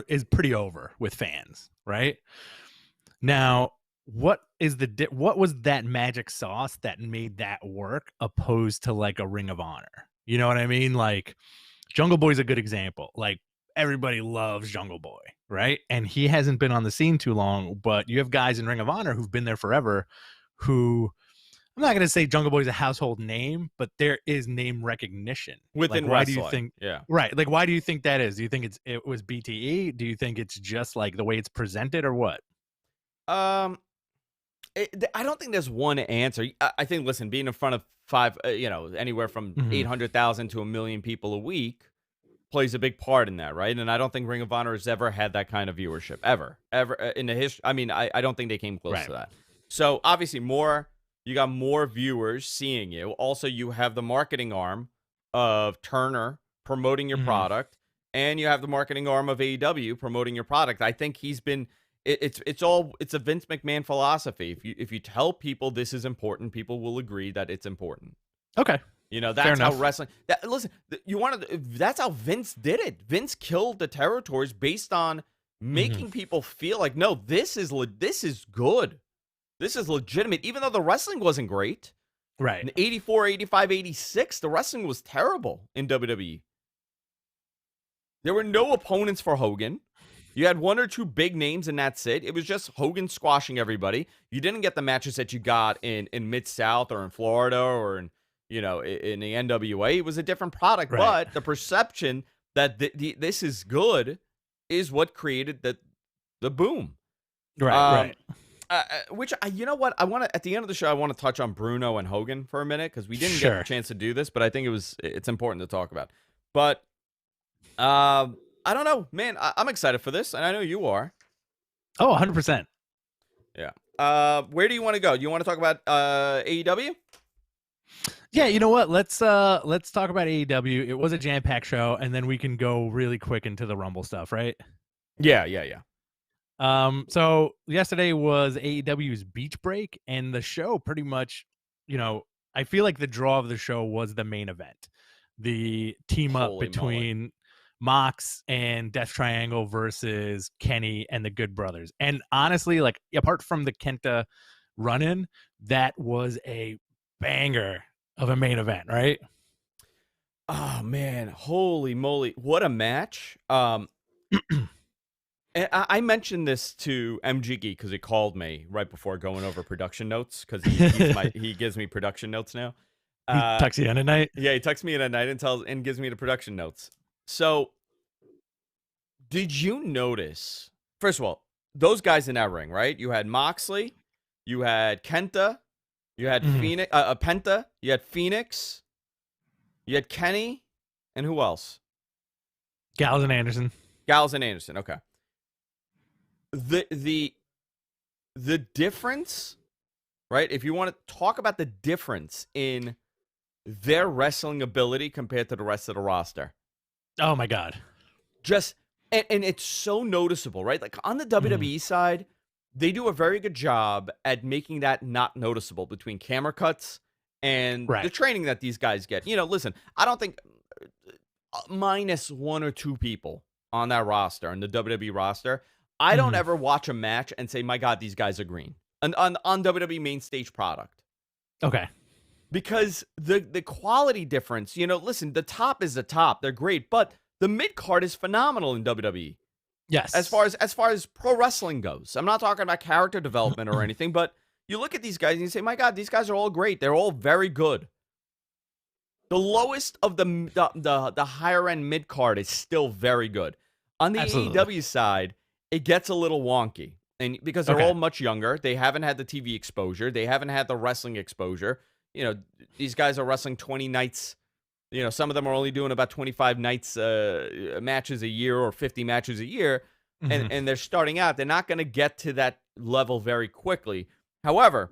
is pretty over with fans, right? Now, what was that magic sauce that made that work opposed to like a Ring of Honor? You know what I mean? Like Jungle Boy's a good example. Like everybody loves Jungle Boy, right? And he hasn't been on the scene too long, but you have guys in Ring of Honor who've been there forever who, I'm not going to say Jungle Boy's a household name, but there is name recognition within why wrestling. Do you think? Yeah, right. Like, why do you think that is? Do you think it was BTE? Do you think it's just like the way it's presented, or what? I don't think there's one answer. I think, listen, being in front of five, anywhere from 800,000 to 1 million people a week plays a big part in that, right? And I don't think Ring of Honor has ever had that kind of viewership, ever in the history. I mean, I don't think they came close to that. So obviously, you got more viewers seeing you. Also, you have the marketing arm of Turner promoting your product, and you have the marketing arm of AEW promoting your product. I think he's been. It's a Vince McMahon philosophy. If you tell people this is important, people will agree that it's important. Okay. You know, Fair that's how enough. wrestling. Listen, that's how Vince did it. Vince killed the territories based on making people feel like, no, this is good. This is legitimate, even though the wrestling wasn't great. Right. In 84, 85, 86, the wrestling was terrible in WWE. There were no opponents for Hogan. You had one or two big names, and that's it. It was just Hogan squashing everybody. You didn't get the matches that you got in Mid-South or in Florida or in the NWA. It was a different product, Right. but the perception that this is good is what created the boom. Right. Which, you know what? I want to, at the end of the show, I want to touch on Bruno and Hogan for a minute because we didn't get a chance to do this, but I think it's important to talk about. But I don't know, man. I'm excited for this, and I know you are. Oh, 100%. Yeah. Where do you want to go? Do you want to talk about AEW? Yeah, you know what? Let's talk about AEW. It was a jam-packed show, and then we can go really quick into the Rumble stuff, right? Yeah. So yesterday was AEW's Beach Break, and the show pretty much, I feel like the draw of the show was the main event. The team up between Mox and Death Triangle versus Kenny and the Good Brothers. And honestly, like, apart from the Kenta run-in, that was a banger of a main event, right? Oh man, holy moly, what a match. And I mentioned this to MGG because he called me right before going over production notes because he gives me production notes now. He texts you in at night? Yeah, he texts me in at night and gives me the production notes. So, did you notice, first of all, those guys in that ring, right? You had Moxley, you had Kenta, you had Phoenix, Penta, you had Phoenix, you had Kenny, and who else? Gallows and Anderson. Okay. The difference, right? If you want to talk about the difference in their wrestling ability compared to the rest of the roster. Oh my God. And it's so noticeable, right? Like on the WWE side, they do a very good job at making that not noticeable between camera cuts and the training that these guys get. Listen, I don't think minus one or two people on that roster, on the WWE roster, I don't ever watch a match and say, my God, these guys are green on WWE main stage product. Okay. Because the quality difference, listen, the top is the top. They're great, but the mid card is phenomenal in WWE. Yes. As far as pro wrestling goes. I'm not talking about character development or anything, but you look at these guys and you say, my God, these guys are all great. They're all very good. The lowest of the higher end mid card is still very good. On the AEW side, it gets a little wonky. And because they're all much younger, they haven't had the TV exposure, they haven't had the wrestling exposure. These guys are wrestling 20 nights. Some of them are only doing about 25 nights matches a year or 50 matches a year. And they're starting out. They're not going to get to that level very quickly. However,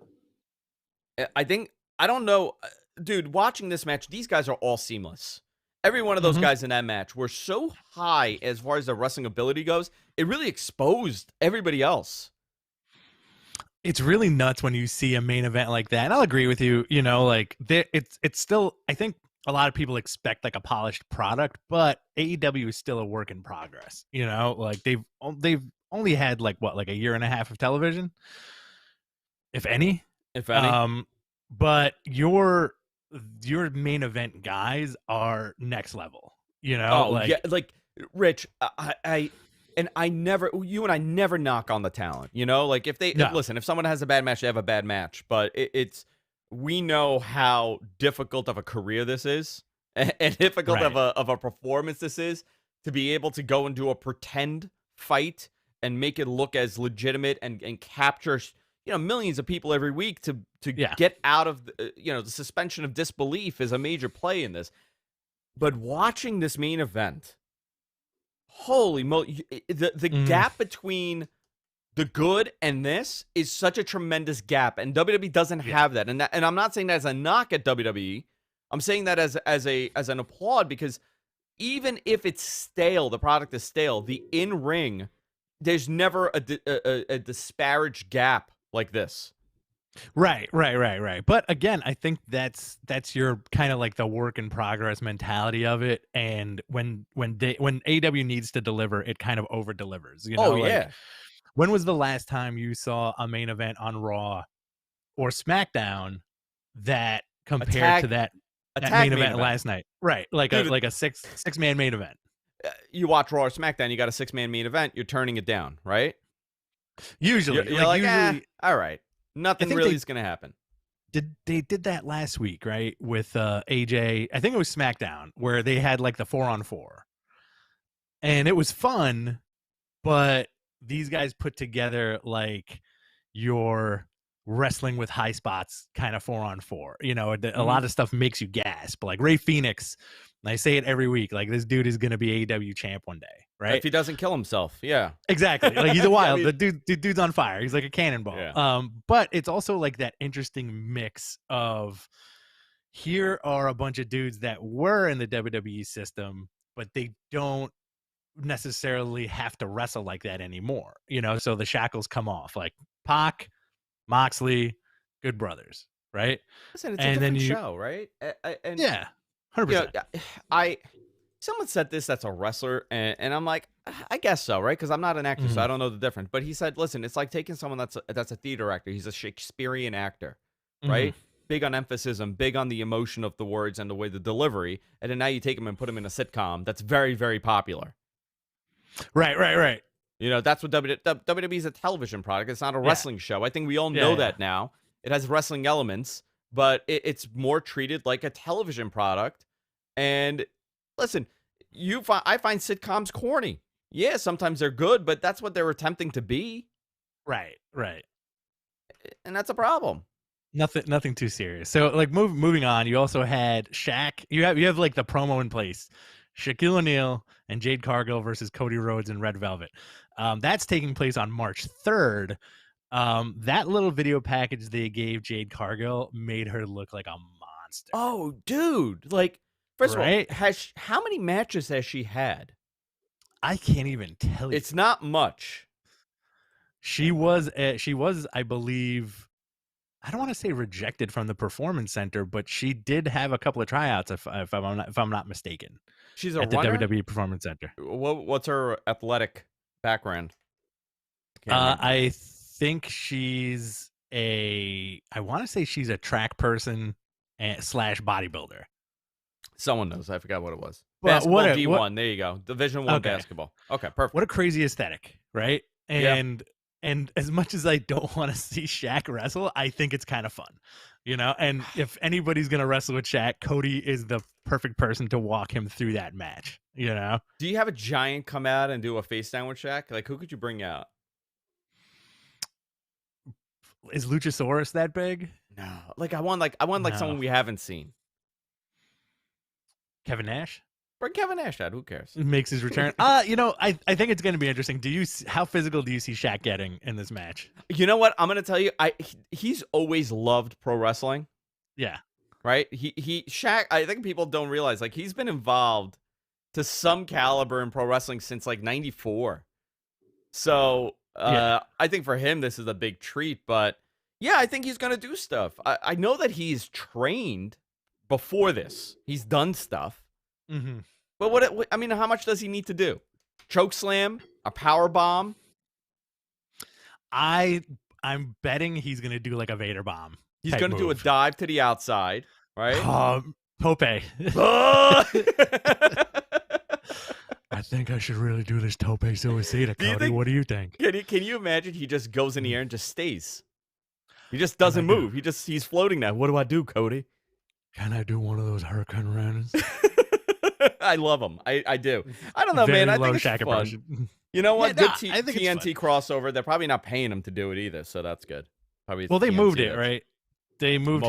I don't know, dude, watching this match, these guys are all seamless. Every one of those guys in that match were so high as far as their wrestling ability goes. It really exposed everybody else. It's really nuts when you see a main event like that. And I'll agree with you, it's still, I think a lot of people expect like a polished product, but AEW is still a work in progress. Like they've only had like a year and a half of television, if any. But your main event guys are next level. Like Rich, you and I never knock on the talent. Like if someone has a bad match, they have a bad match. But we know how difficult of a career this is, and difficult of a performance this is, to be able to go and do a pretend fight and make it look as legitimate and capture millions of people every week to get out of the suspension of disbelief is a major play in this. But watching this main event, holy moly, the gap between the good and this is such a tremendous gap, and WWE doesn't have that. And I'm not saying that as a knock at WWE. I'm saying that as an applaud, because even if it's stale, the product is stale, the in-ring, there's never a disparaged gap like this. Right. But again, I think that's your kind of like the work in progress mentality of it. And when AEW needs to deliver, it kind of over delivers. You Oh know, like yeah, when was the last time you saw a main event on Raw or SmackDown that a compared to tag that main event event, last night? Right, like dude. a six man main event. You watch Raw or SmackDown, you got a 6-man main event. You're turning it down, right? Usually, You're like, all right, I nothing think really is gonna happen. they did that last week, right? With AJ, I think it was SmackDown, where they had like the 4-on-4, and it was fun, but these guys put together like your wrestling with high spots kind of 4-on-4. You know, a lot of stuff makes you gasp. Like Ray Phoenix, and I say it every week, like this dude is gonna be AEW champ one day, right? If he doesn't kill himself, yeah. Exactly. Like he's a wild. I mean, the dude's on fire. He's like a cannonball. Yeah. But it's also like that interesting mix of here are a bunch of dudes that were in the WWE system, but they don't necessarily have to wrestle like that anymore. You know, so the shackles come off. Like Pac, Moxley, Good Brothers, right? Listen, it's a And then different you, show, right? And yeah, 100%. you know, someone said this that's a wrestler, and I'm like, I guess so, right? Because I'm not an actor, so I don't know the difference. But he said, listen, it's like taking someone that's a theater actor. He's a Shakespearean actor, right? Big on emphasis and big on the emotion of the words and the way the delivery. And then now you take him and put him in a sitcom that's very, very popular. Right. You know, that's what WWE is, a television product. It's not a wrestling show. I think we all know that now. It has wrestling elements, but it's more treated like a television product. And listen, I find sitcoms corny. Yeah, sometimes they're good, but that's what they're attempting to be. Right. And that's a problem. Nothing too serious. So like moving on, you also had Shaq. You have like the promo in place. Shaquille O'Neal and Jade Cargill versus Cody Rhodes and Red Velvet. That's taking place on March 3rd. That little video package they gave Jade Cargill made her look like a monster. Oh, dude. Like, first of all, Right? how many matches has she had? I can't even tell you. It's not much. She was, I believe, I don't want to say rejected from the Performance Center, but she did have a couple of tryouts, if I'm not mistaken. She's a at runner? the WWE Performance Center. What's her athletic background? I think she's I want to say she's a track person / bodybuilder. Someone knows. I forgot what it was. Well, basketball D1. There you go. Division 1 basketball. Okay, perfect. What a crazy aesthetic, right? And as much as I don't want to see Shaq wrestle, I think it's kind of fun, you know? And if anybody's going to wrestle with Shaq, Cody is the perfect person to walk him through that match, you know? Do you have a giant come out and do a face down with Shaq? Like, who could you bring out? Is Luchasaurus that big? No. Like, I want someone we haven't seen. Kevin Nash? Bring Kevin Nash out. Who cares? Makes his return. You know, I think it's going to be interesting. How physical do you see Shaq getting in this match? You know what? I'm going to tell you. He's always loved pro wrestling. Yeah. Right? Shaq, I think people don't realize, like, he's been involved to some caliber in pro wrestling since like 94. So I think for him this is a big treat. But yeah, I think he's going to do stuff. I know that he's trained before this. He's done stuff. But I mean, how much does he need to do? Choke slam, a power bomb. I'm betting he's gonna do like a Vader bomb. He's gonna do a dive to the outside, right? Tope. I think I should really do this tope suicida, Cody. What do you think? Can you imagine he just goes in the air and just stays? He just doesn't move. He's floating now. What do I do, Cody? Can I do one of those hurricane runs? I love him. I do. I don't know, man. I think it's fun. Impression. You know what? Good TNT crossover. They're probably not paying him to do it either, so that's good. Probably. Well, they moved it, right? They moved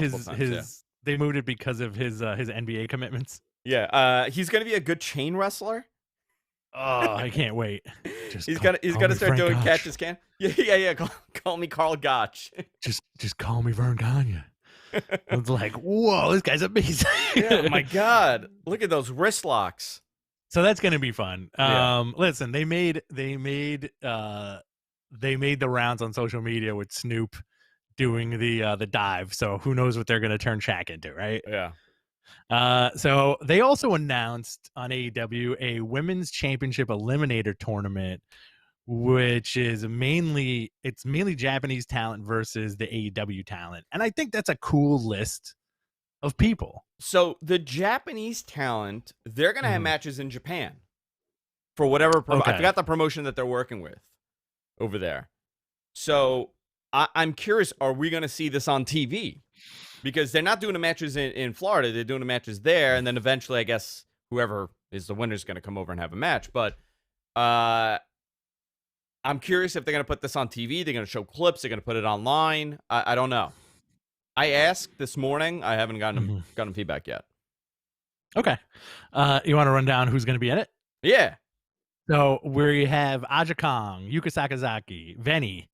They moved it because of his NBA commitments. Yeah. He's gonna be a good chain wrestler. Oh, I can't wait. He's gonna start doing catch as can. Yeah. Call me Carl Gotch. just call me Vern Gagne. It's like, whoa, this guy's amazing. Oh my god, look at those wrist locks. So that's gonna be fun. Listen, they made the rounds on social media with Snoop doing the dive. So who knows what they're gonna turn Shaq into, right? Yeah. So they also announced on AEW a women's championship eliminator tournament, which is mainly Japanese talent versus the AEW talent, and I think that's a cool list of people. So the Japanese talent, they're gonna have Mhm. matches in Japan for whatever. I Okay. forgot the promotion that they're working with over there. So I'm curious, are we gonna see this on TV? Because they're not doing the matches in Florida, they're doing the matches there, and then eventually, I guess whoever is the winner is gonna come over and have a match. But I'm curious if they're gonna put this on TV. They're gonna show clips. They're gonna put it online. I don't know. I asked this morning. I haven't gotten feedback yet. Okay. You want to run down who's going to be in it? Yeah. So we have Aja Kong, Yuka Sakazaki, Vini.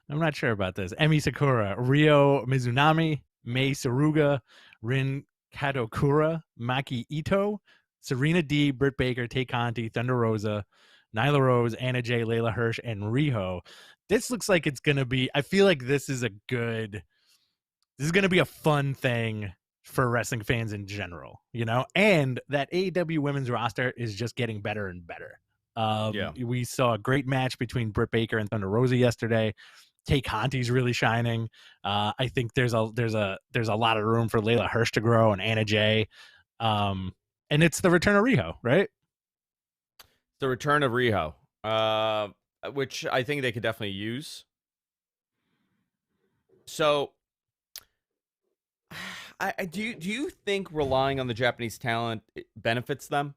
I'm not sure about this. Emi Sakura, Ryo Mizunami, Mei Saruga, Rin Kadokura, Maki Ito, Serena D, Britt Baker, Tay Conti, Thunder Rosa, Nyla Rose, Anna Jay, Layla Hirsch, and Riho. This looks like it's going to be, I feel like this is going to be a fun thing for wrestling fans in general, you know, and that AEW women's roster is just getting better and better. Yeah. We saw a great match between Britt Baker and Thunder Rosa yesterday. Tay Conti's really shining. I think there's a lot of room for Layla Hirsch to grow and Anna Jay. And it's the return of Riho, right? The return of Riho, which I think they could definitely use. So, do you think relying on the Japanese talent benefits them?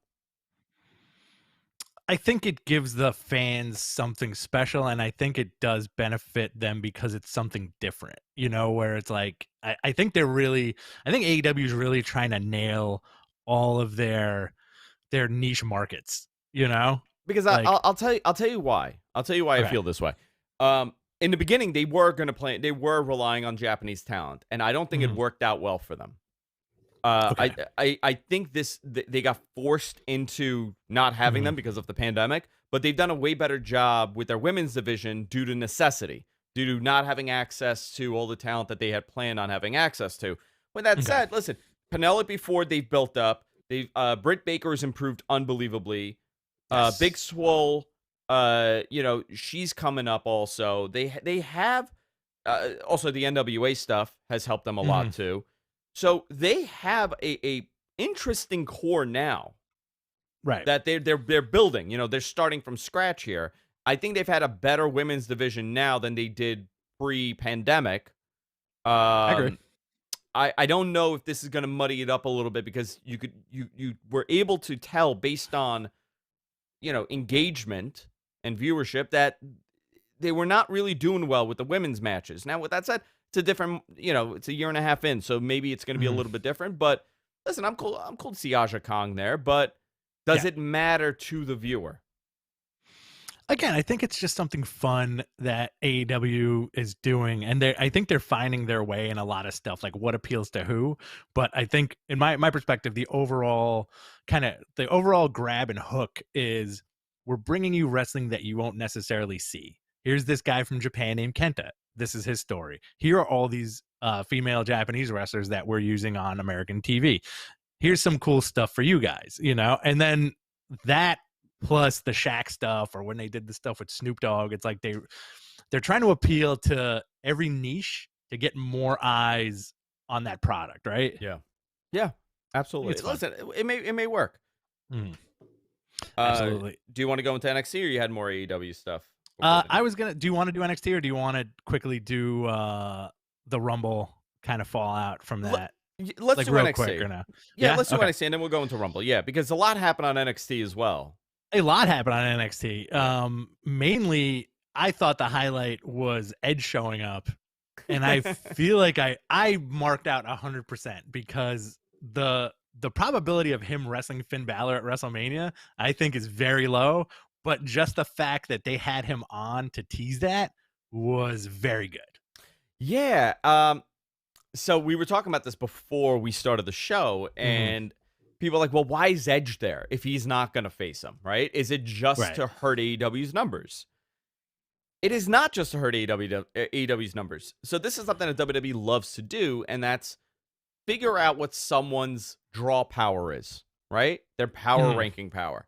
I think it gives the fans something special, and I think it does benefit them because it's something different, you know, where it's like I think AEW is really trying to nail all of their niche markets, you know? Because Like, I'll tell you why. I'll tell you why I okay. feel this way. In the beginning, they were relying on Japanese talent, and I don't think it worked out well for them. Okay. I think they got forced into not having them because of the pandemic, but they've done a way better job with their women's division due to necessity, due to not having access to all the talent that they had planned on having access to. With that said, listen, Penelope Ford, they've built up. Britt Baker has improved unbelievably. Yes. Big Swole, she's coming up also. They have also the NWA stuff has helped them a lot too. So they have a interesting core now, right? That they're building. You know, they're starting from scratch here. I think they've had a better women's division now than they did pre-pandemic. I agree. I don't know if this is going to muddy it up a little bit because you were able to tell based on engagement and viewership that they were not really doing well with the women's matches. Now, with that said, it's a different, it's a year and a half in, so maybe it's going to be a little bit different. But listen, I'm cool to see Aja Kong there, but does it matter to the viewer? Again, I think it's just something fun that AEW is doing, and I think they're finding their way in a lot of stuff, like what appeals to who. But I think, in my perspective, the overall grab and hook is we're bringing you wrestling that you won't necessarily see. Here's this guy from Japan named Kenta. This is his story. Here are all these female Japanese wrestlers that we're using on American TV. Here's some cool stuff for you guys, and then that plus the Shaq stuff, or when they did the stuff with Snoop Dogg, it's like they're trying to appeal to every niche to get more eyes on that product, right? Yeah, absolutely. Listen, it may work. Absolutely. Do you want to go into NXT, or you had more AEW stuff? I was gonna. Do you want to do NXT, or do you want to quickly do the Rumble kind of fallout from that? Let's do real NXT. Quick or no? Yeah, let's do NXT, and then we'll go into Rumble. Yeah, because a lot happened on NXT as well. A lot happened on NXT. Mainly, I thought the highlight was Edge showing up, and I feel like I marked out 100% because the probability of him wrestling Finn Balor at WrestleMania, I think, is very low. But just the fact that they had him on to tease that was very good. Yeah. So we were talking about this before we started the show, and people are like, well, why is Edge there if he's not going to face him, right? Is it just to hurt AEW's numbers? it is not just to hurt AEW's numbers. So this is something that WWE loves to do, and that's figure out what someone's draw power is, right? Their power ranking power.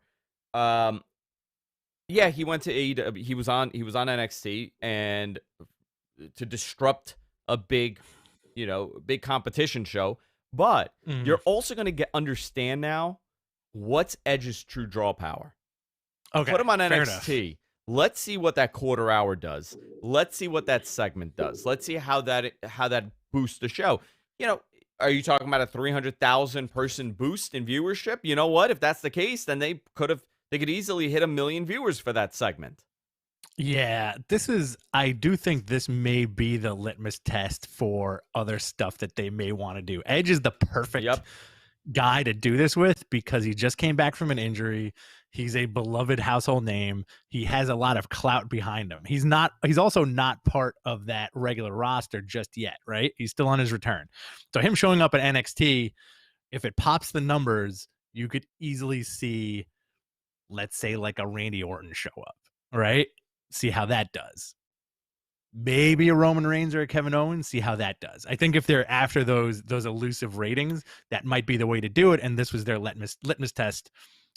Yeah, he went to AEW. He was on NXT, and to disrupt a big competition show. But you're also going to understand now what's Edge's true draw power. Okay, put him on NXT. Let's see what that quarter hour does. Let's see what that segment does. Let's see how that boosts the show. Are you talking about a 300,000 person boost in viewership? You know what? If that's the case, then they could easily hit 1 million viewers for that segment. Yeah, I do think this may be the litmus test for other stuff that they may want to do. Edge is the perfect guy to do this with because he just came back from an injury. He's a beloved household name. He has a lot of clout behind him. He's also not part of that regular roster just yet, right? He's still on his return. So him showing up at NXT, if it pops the numbers, you could easily see, let's say, like a Randy Orton show up, right? See how that does. Maybe a Roman Reigns or a Kevin Owens, see how that does. I think if they're after those elusive ratings, that might be the way to do it. And this was their litmus test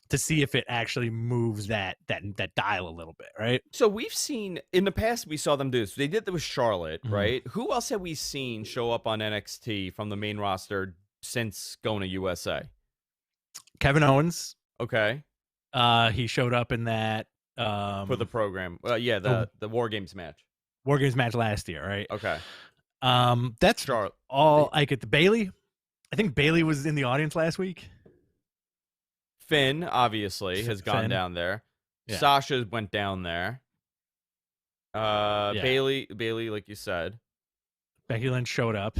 to see if it actually moves that dial a little bit, right? So we've seen in the past, we saw them do this. They did that with Charlotte, right? Who else have we seen show up on NXT from the main roster since going to USA? Kevin Owens. Okay. He showed up in that for the program. The War Games match. War Games match last year, right? Okay. That's Charlotte. all I get. Bailey. I think Bailey was in the audience last week. Finn, obviously, has gone down there. Yeah. Sasha went down there. Bailey, like you said. Becky Lynch showed up.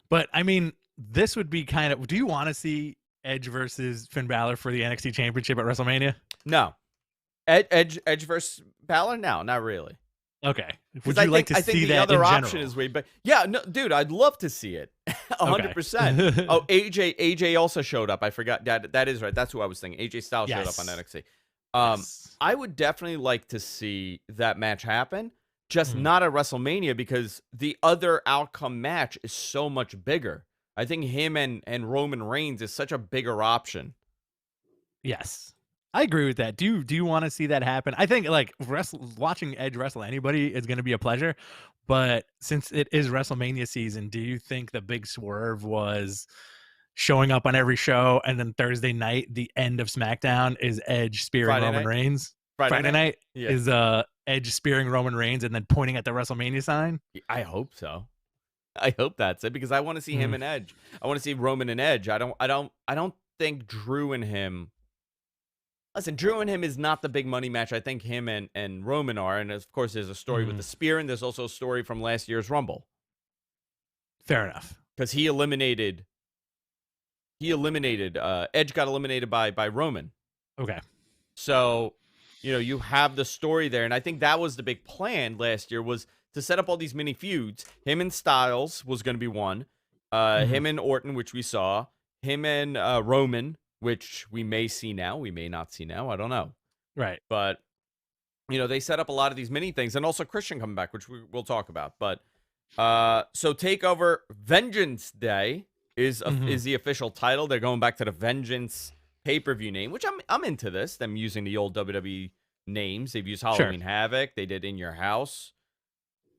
But, I mean, this would be kind of... Do you want to see Edge versus Finn Balor for the NXT Championship at WrestleMania? No. Edge versus Balor? No, not really. Okay. Would you like to see that in general? I think the other option is way better. Yeah, no, dude, I'd love to see it. 100%. Oh, AJ also showed up. I forgot. That is right. That's who I was thinking. AJ Styles showed up on NXT. I would definitely like to see that match happen, just not at WrestleMania because the other outcome match is so much bigger. I think him and Roman Reigns is such a bigger option. Yes. I agree with that. Do you want to see that happen? I think like watching Edge wrestle anybody is going to be a pleasure, but since it is WrestleMania season, do you think the big swerve was showing up on every show and then Thursday night, the end of SmackDown is Edge spearing Roman Reigns? Friday night is Edge spearing Roman Reigns and then pointing at the WrestleMania sign? I hope so. I hope that's it because I want to see him and Edge. I want to see Roman and Edge. I don't think Drew and him. Listen, Drew and him is not the big money match. I think him and Roman are. And, of course, there's a story with the spear, and there's also a story from last year's Rumble. Fair enough. Because Edge got eliminated by Roman. Okay. So, you have the story there. And I think that was the big plan last year was to set up all these mini feuds. Him and Styles was going to be one. Him and Orton, which we saw. Him and Roman, which we may see now, we may not see now. I don't know. Right. But, they set up a lot of these mini things. And also Christian coming back, which we'll talk about. But, so Takeover Vengeance Day is the official title. They're going back to the Vengeance pay-per-view name, which I'm into this. Them using the old WWE names. They've used Halloween Havoc. They did In Your House.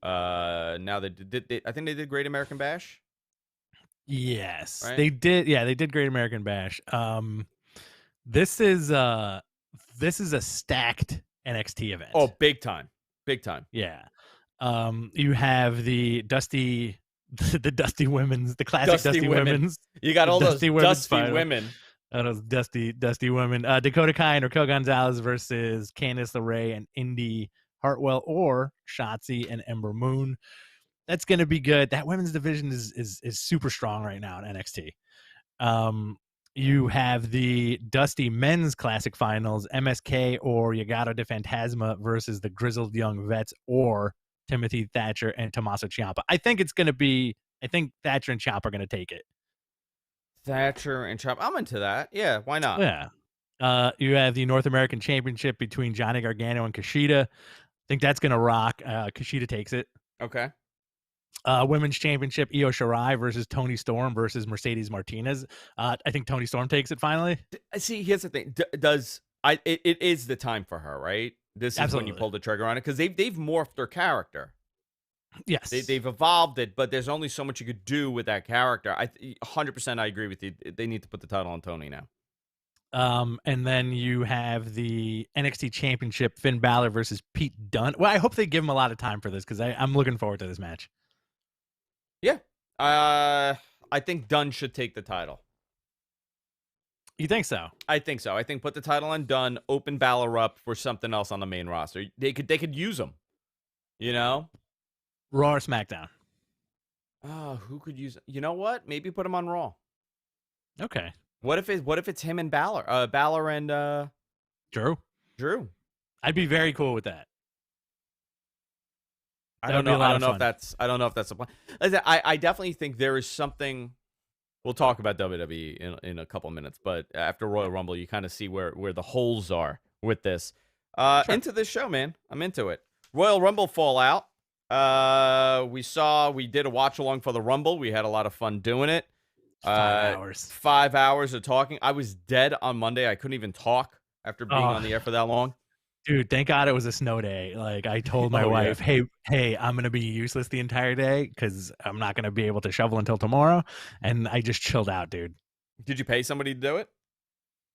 Now I think they did Great American Bash. Yes, right? They did. Yeah, they did Great American Bash. This is a stacked NXT event. Oh, big time. Yeah. You have the Dusty Women's, the classic Dusty Women's. You got all those Dusty women. Those Dusty women. Dakota Kai and Raquel Gonzalez versus Candice LeRae and Indy Hartwell or Shotzi and Ember Moon. That's going to be good. That women's division is super strong right now in NXT. You have the Dusty Men's Classic Finals, MSK or Legado de Fantasma versus the Grizzled Young Vets or Timothy Thatcher and Tommaso Ciampa. I think Thatcher and Ciampa are going to take it. Thatcher and Ciampa. I'm into that. Yeah, why not? Yeah. You have the North American Championship between Johnny Gargano and Kushida. Think that's gonna rock. Kushida takes it. Okay. Women's Championship: Io Shirai versus Toni Storm versus Mercedes Martinez. I think Toni Storm takes it finally. See, here's the thing. It is the time for her, right? This is Absolutely. when you pull the trigger on it because they've morphed their character. Yes, They've evolved it, but there's only so much you could do with that character. 100% I agree with you. They need to put the title on Tony now. And then you have the NXT Championship: Finn Balor versus Pete Dunne. Well, I hope they give him a lot of time for this because I'm looking forward to this match. Yeah. I think Dunne should take the title. You think so? I think so. I think put the title on Dunne, open Balor up for something else on the main roster. They could use him. You know? Raw or SmackDown? Who could use? You know what? Maybe put him on Raw. Okay. What if it's him and Balor? Balor and Drew. I'd be very cool with that. I don't know if that's the plan. I definitely think there is something. We'll talk about WWE in a couple minutes, but after Royal Rumble, you kind of see where the holes are with this. Sure. Into this show, man. I'm into it. Royal Rumble fallout. We did a watch along for the Rumble. We had a lot of fun doing it. 5 hours. 5 hours of talking. I was dead on Monday. I couldn't even talk after being on the air for that long. Dude, thank God it was a snow day. Like, I told my wife, yeah. hey, I'm going to be useless the entire day because I'm not going to be able to shovel until tomorrow. And I just chilled out, dude. Did you pay somebody to do it?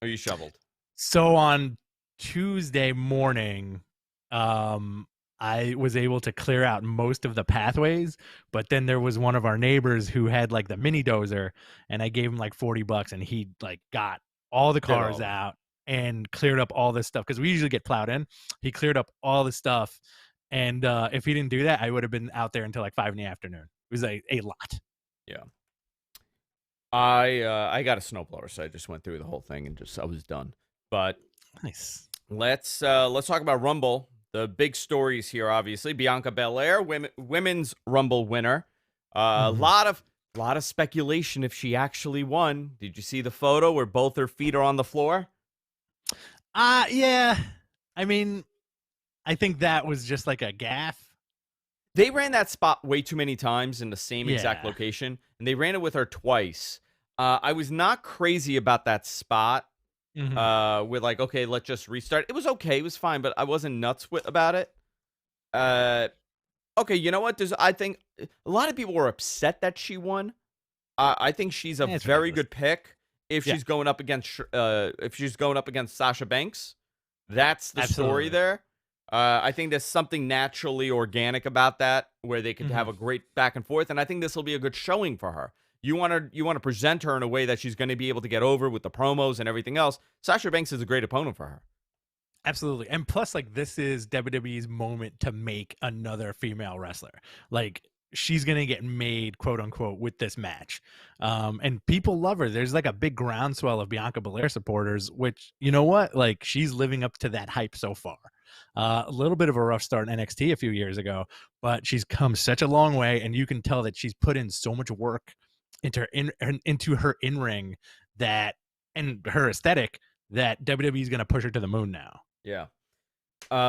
Or you shoveled? So on Tuesday morning, I was able to clear out most of the pathways, but then there was one of our neighbors who had like the mini dozer, and I gave him like $40 and he like got all the cars out and cleared up all this stuff because we usually get plowed in. He cleared up all the stuff, and if he didn't do that, I would have been out there until like 5 PM. It was a lot. Yeah. I got a snowblower, so I just went through the whole thing and I was done. But nice. Let's talk about Rumble. The big stories here, obviously, Bianca Belair, women's Rumble winner. A lot of speculation if she actually won. Did you see the photo where both her feet are on the floor? Yeah. I mean, I think that was just like a gaffe. They ran that spot way too many times in the same exact location, and they ran it with her twice. I was not crazy about that spot. With like, okay, let's just restart. It was okay, it was fine, but I wasn't nuts about it. Okay, you know what? I think a lot of people were upset that she won. I think she's a very good pick if she's going up against Sasha Banks. That's the story there. I think there's something naturally organic about that where they could have a great back and forth, and I think this will be a good showing for her. You want to present her in a way that she's going to be able to get over with the promos and everything else. Sasha Banks is a great opponent for her. Absolutely. And plus, like, this is WWE's moment to make another female wrestler. Like, she's going to get made, quote unquote, with this match. And people love her. There's like a big groundswell of Bianca Belair supporters, which, you know what? Like, she's living up to that hype so far. A little bit of a rough start in NXT a few years ago, but she's come such a long way. And you can tell that she's put in so much work into her in-ring and her aesthetic that WWE is going to push her to the moon now. Yeah.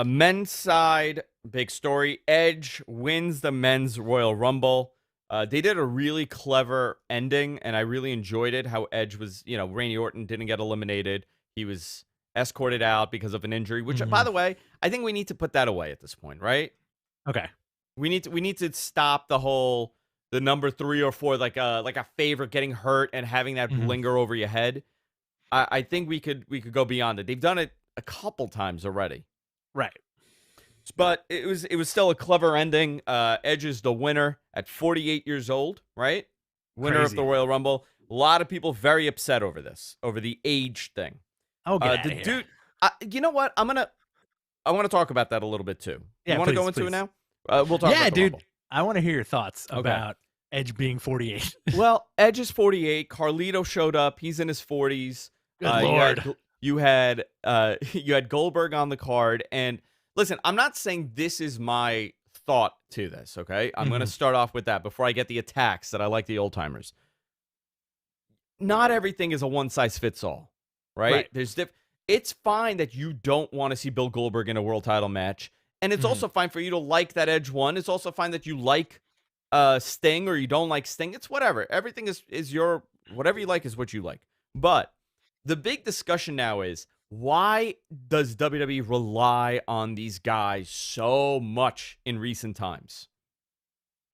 Men's side, big story. Edge wins the men's Royal Rumble. They did a really clever ending, and I really enjoyed it, how Edge was, Randy Orton didn't get eliminated. He was escorted out because of an injury, which, by the way, I think we need to put that away at this point, right? Okay. We need to stop the number 3 or 4, like a favorite getting hurt and having that linger over your head. I think we could go beyond it. They've done it a couple times already. Right. But it was still a clever ending. Edge is the winner at 48 years old, right? Winner of the Royal Rumble. A lot of people very upset over this, over the age thing. Oh, get dude. You know what? I want to talk about that a little bit too. Yeah, you want to go into it now? We'll talk. Yeah, about dude. Rumble. I want to hear your thoughts about Edge being 48. Well, Edge is 48. Carlito showed up. He's in his 40s. Good Lord. You had Goldberg on the card, and listen, I'm not saying this is my thought to this. Okay, I'm going to start off with that before I get the attacks that I like the old timers. Not everything is a one size fits all, right? There's it's fine that you don't want to see Bill Goldberg in a world title match, And it's also fine for you to like that Edge one. It's also fine that you like Sting or you don't like Sting. It's whatever. Everything is your, whatever you like is what you like. But the big discussion now is, why does WWE rely on these guys so much in recent times?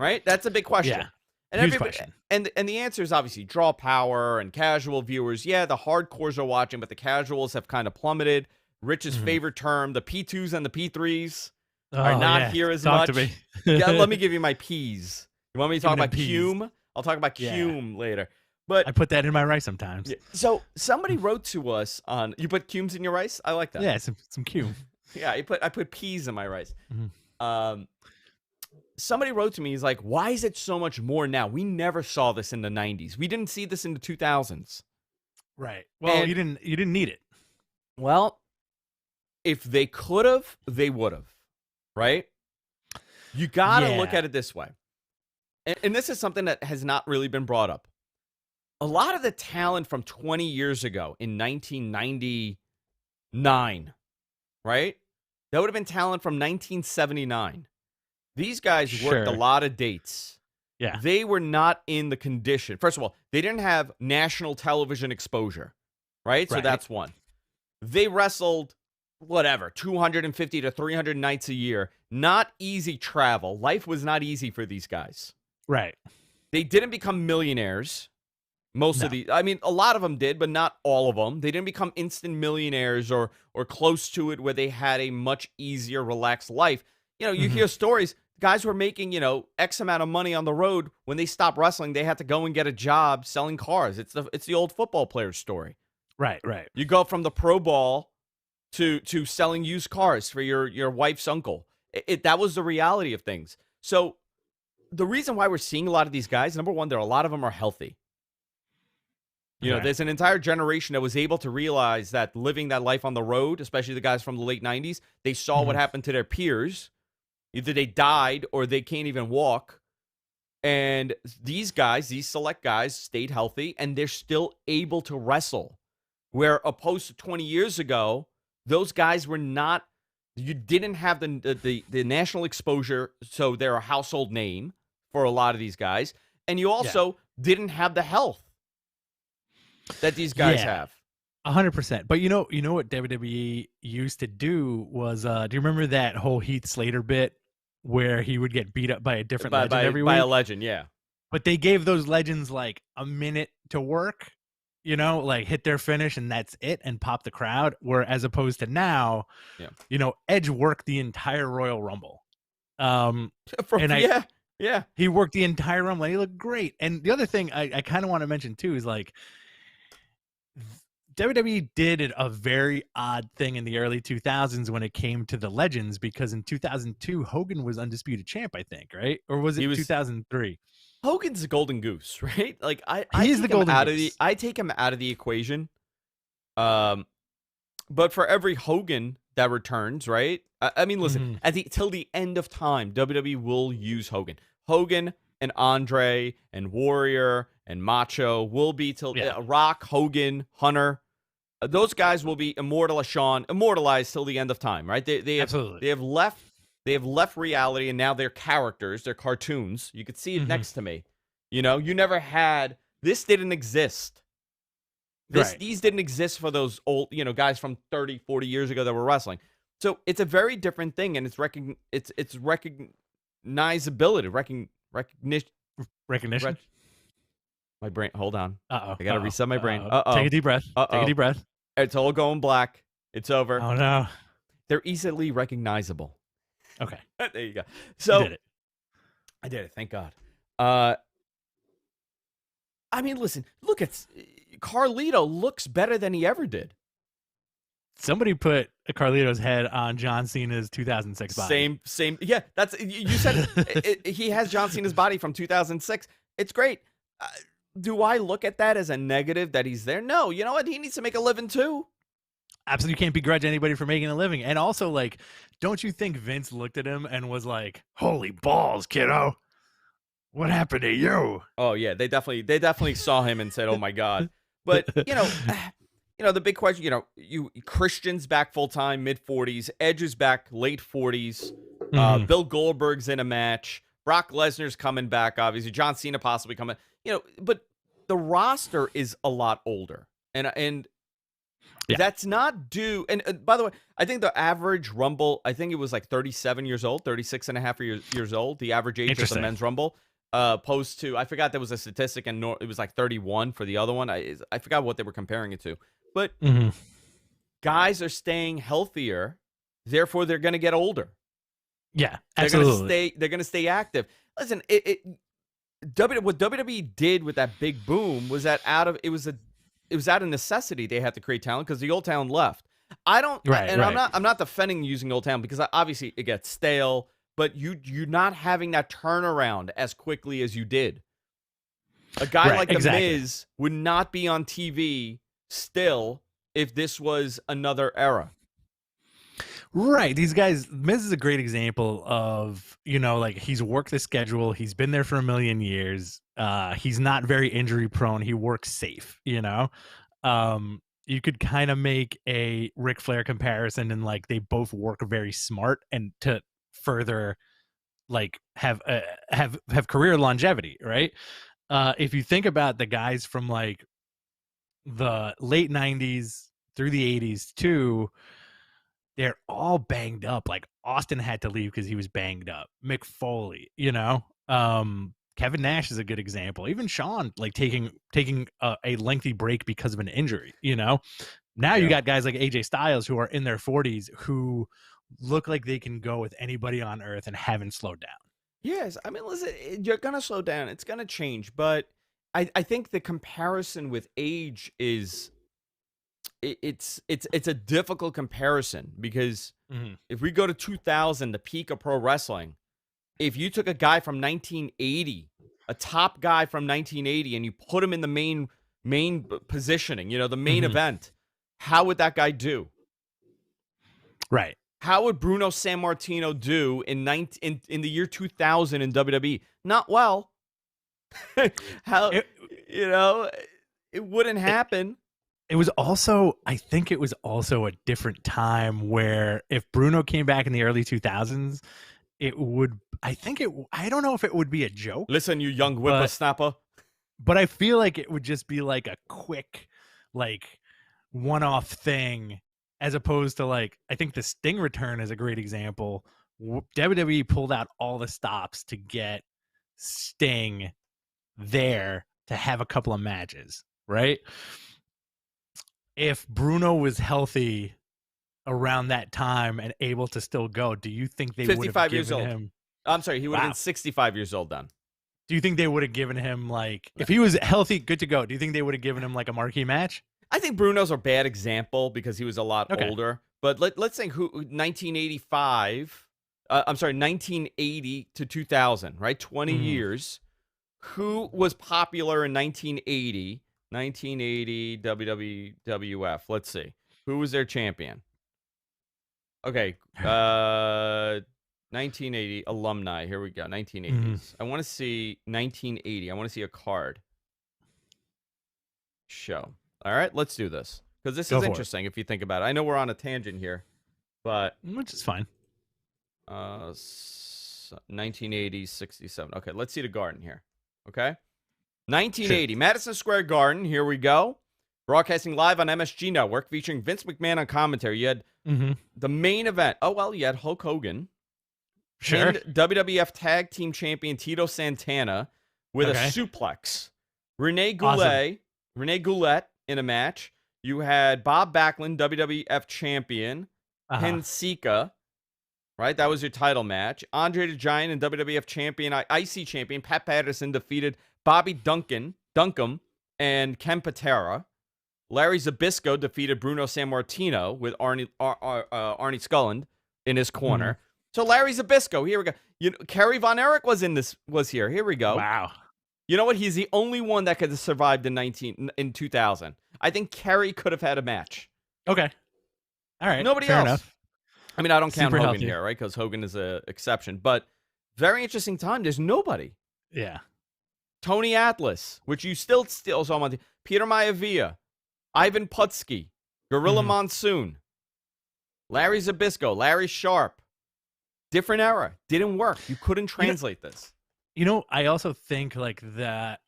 Right? That's a big question. Yeah. And Huge question. And the answer is obviously draw power and casual viewers. Yeah, the hardcores are watching, but the casuals have kind of plummeted. Rich's favorite term, the P2s and the P3s are not here as much. To me. Yeah, let me give you my P's. You want me to talk about P's. Cume? I'll talk about Cume later. But I put that in my rice sometimes. So somebody wrote to us on, you put cumes in your rice? I like that. Yeah, some cume. Yeah, I put peas in my rice. Somebody wrote to me, he's like, why is it so much more now? We never saw this in the 90s. We didn't see this in the 2000s. Right. Well, you didn't need it. Well, if they could have, they would have. Right? You got to look at it this way. And this is something that has not really been brought up. A lot of the talent from 20 years ago in 1999, right? That would have been talent from 1979. These guys worked a lot of dates. Yeah. They were not in the condition. First of all, they didn't have national television exposure, right? So that's one. They wrestled, 250 to 300 nights a year. Not easy travel. Life was not easy for these guys. Right. They didn't become millionaires. Most of the, I mean, a lot of them did, but not all of them. They didn't become instant millionaires or close to it where they had a much easier, relaxed life. You know, you hear stories, guys were making, X amount of money on the road. When they stopped wrestling, they had to go and get a job selling cars. It's the old football player story. Right, right. You go from the pro ball to selling used cars for your wife's uncle. That was the reality of things. So the reason why we're seeing a lot of these guys, number one, a lot of them are healthy. You know, there's an entire generation that was able to realize that living that life on the road, especially the guys from the late 90s, they saw what happened to their peers. Either they died or they can't even walk. And these guys, these select guys, stayed healthy, and they're still able to wrestle. Where opposed to 20 years ago, those guys were not, you didn't have the national exposure, so they're a household name for a lot of these guys. And you also didn't have the health that these guys have. 100%. But you know what WWE used to do was, do you remember that whole Heath Slater bit where he would get beat up by a different legend every week? By a legend, yeah. But they gave those legends like a minute to work, like hit their finish and that's it, and pop the crowd. Where as opposed to now, Edge worked the entire Royal Rumble. He worked the entire Rumble and he looked great. And the other thing I kind of want to mention too is like, WWE did a very odd thing in the early 2000s when it came to the legends, because in 2002 Hogan was undisputed champ, I think, right? Or was it 2003? Hogan's the golden goose, right? Like he's the golden goose. I take him out of the equation. But for every Hogan that returns, right? I mean, listen, till the end of time, WWE will use Hogan. Hogan and Andre and Warrior and Macho will be till Rock, Hogan, Hunter. Those guys will be immortalized till the end of time, right? They have left reality, and now they're characters, they're cartoons. You could see it next to me. You never had this. Didn't exist. These didn't exist for those old guys from 30, 40 years ago that were wrestling. So it's a very different thing, and it's recognizability, recognition. My brain. Hold on. I gotta reset my brain. Take a deep breath. Take a deep breath. It's all going black. It's over. Oh no. They're easily recognizable. Okay. There you go. So you did it. I did it. Thank God. I mean, listen. Look at Carlito. Looks better than he ever did. Somebody put Carlito's head on John Cena's 2006 body. Same. Yeah, that's you said. He has John Cena's body from 2006. It's great. Do I look at that as a negative that he's there? No. You know what? He needs to make a living too. Absolutely, you can't begrudge anybody for making a living. And also, like, don't you think Vince looked at him and was like, "Holy balls, kiddo, what happened to you?" Oh yeah, they definitely saw him and said, "Oh my God." But the big question, Christian's back full time, mid 40s. Edge is back late 40s. Bill Goldberg's in a match. Brock Lesnar's coming back, obviously. John Cena possibly coming. But the roster is a lot older, and that's not due. And by the way, I think the average Rumble, I think it was like 37 years old, 36 and a half years old. The average age of the men's Rumble, opposed to, I forgot there was a statistic, and it was like 31 for the other one. I forgot what they were comparing it to, but guys are staying healthier, therefore they're going to get older. Yeah, absolutely. They're going to stay active. Listen, what WWE did with that big boom was that it was out of necessity. They had to create talent because the old talent left. I'm not defending using old talent because obviously it gets stale, but you're not having that turnaround as quickly as you did. A guy like The Miz would not be on TV still if this was another era. Right. These guys, Miz is a great example of, like he's worked the schedule. He's been there for a million years. He's not very injury prone. He works safe, You could kind of make a Ric Flair comparison, and like they both work very smart and to further like have career longevity, right? If you think about the guys from like the late 90s through the 80s too, they're all banged up. Like Austin had to leave because he was banged up. Mick Foley, Kevin Nash is a good example. Even Shawn, like taking a lengthy break because of an injury. Now you got guys like AJ Styles who are in their 40s who look like they can go with anybody on earth and haven't slowed down. Yes, I mean, listen, you're gonna slow down. It's gonna change, but I think the comparison with age is. It's a difficult comparison because if we go to 2000, the peak of pro wrestling, if you took a guy from 1980, a top guy from 1980, and you put him in the main positioning, the main event, how would that guy do? Right. How would Bruno Sammartino do in the year 2000 in WWE? Not well. It wouldn't happen. It was also, I think it was also a different time where if Bruno came back in the early 2000s, I don't know if it would be a joke. Listen, you young whippersnapper. But I feel like it would just be like a quick, like one-off thing, as opposed to like, I think the Sting return is a great example. WWE pulled out all the stops to get Sting there to have a couple of matches, right? If Bruno was healthy around that time and able to still go, do you think they would have given him? I'm sorry, he would have been 65 years old then. Do you think they would have given him like, if he was healthy, good to go? Do you think they would have given him like a marquee match? I think Bruno's a bad example because he was a lot older. But let's think 1980 to 2000, right? 20 years. Who was popular in 1980? 1980 WWF. Let's see. Who was their champion? Okay. 1980 alumni. Here we go. 1980s. I want to see 1980. I want to see a card. Show. All right, let's do this. Because this is interesting if you think about it. I know we're on a tangent here, but... Which is fine. 1980, 67. Okay, let's see the garden here. Okay? 1980, sure. Madison Square Garden. Here we go. Broadcasting live on MSG Network, featuring Vince McMahon on commentary. You had the main event. Oh, well, you had Hulk Hogan. Sure. WWF Tag Team Champion Tito Santana with a suplex. Renee Goulet in a match. You had Bob Backlund, WWF Champion. Hensika. Right? That was your title match. Andre the Giant and WWF Champion, IC Champion, Pat Patterson defeated Bobby Duncum and Ken Patera. Larry Zbyszko defeated Bruno Sammartino with Arnie Skulland in his corner. So Larry Zbyszko, here we go. Kerry Von Erich was here. Here we go. Wow. You know what? He's the only one that could have survived in 2000. I think Kerry could have had a match. Okay. All right. Nobody Fair else.Enough. I mean, I don't count Super Hogan healthy here, right? Because Hogan is an exception. But very interesting time. There's nobody. Yeah. Tony Atlas, which you still saw on Peter Maivia, Ivan Putski, Gorilla Mhm. Monsoon, Larry Zbyszko, Larry Sharp. Different era. Didn't work. You couldn't translate this. I also think like the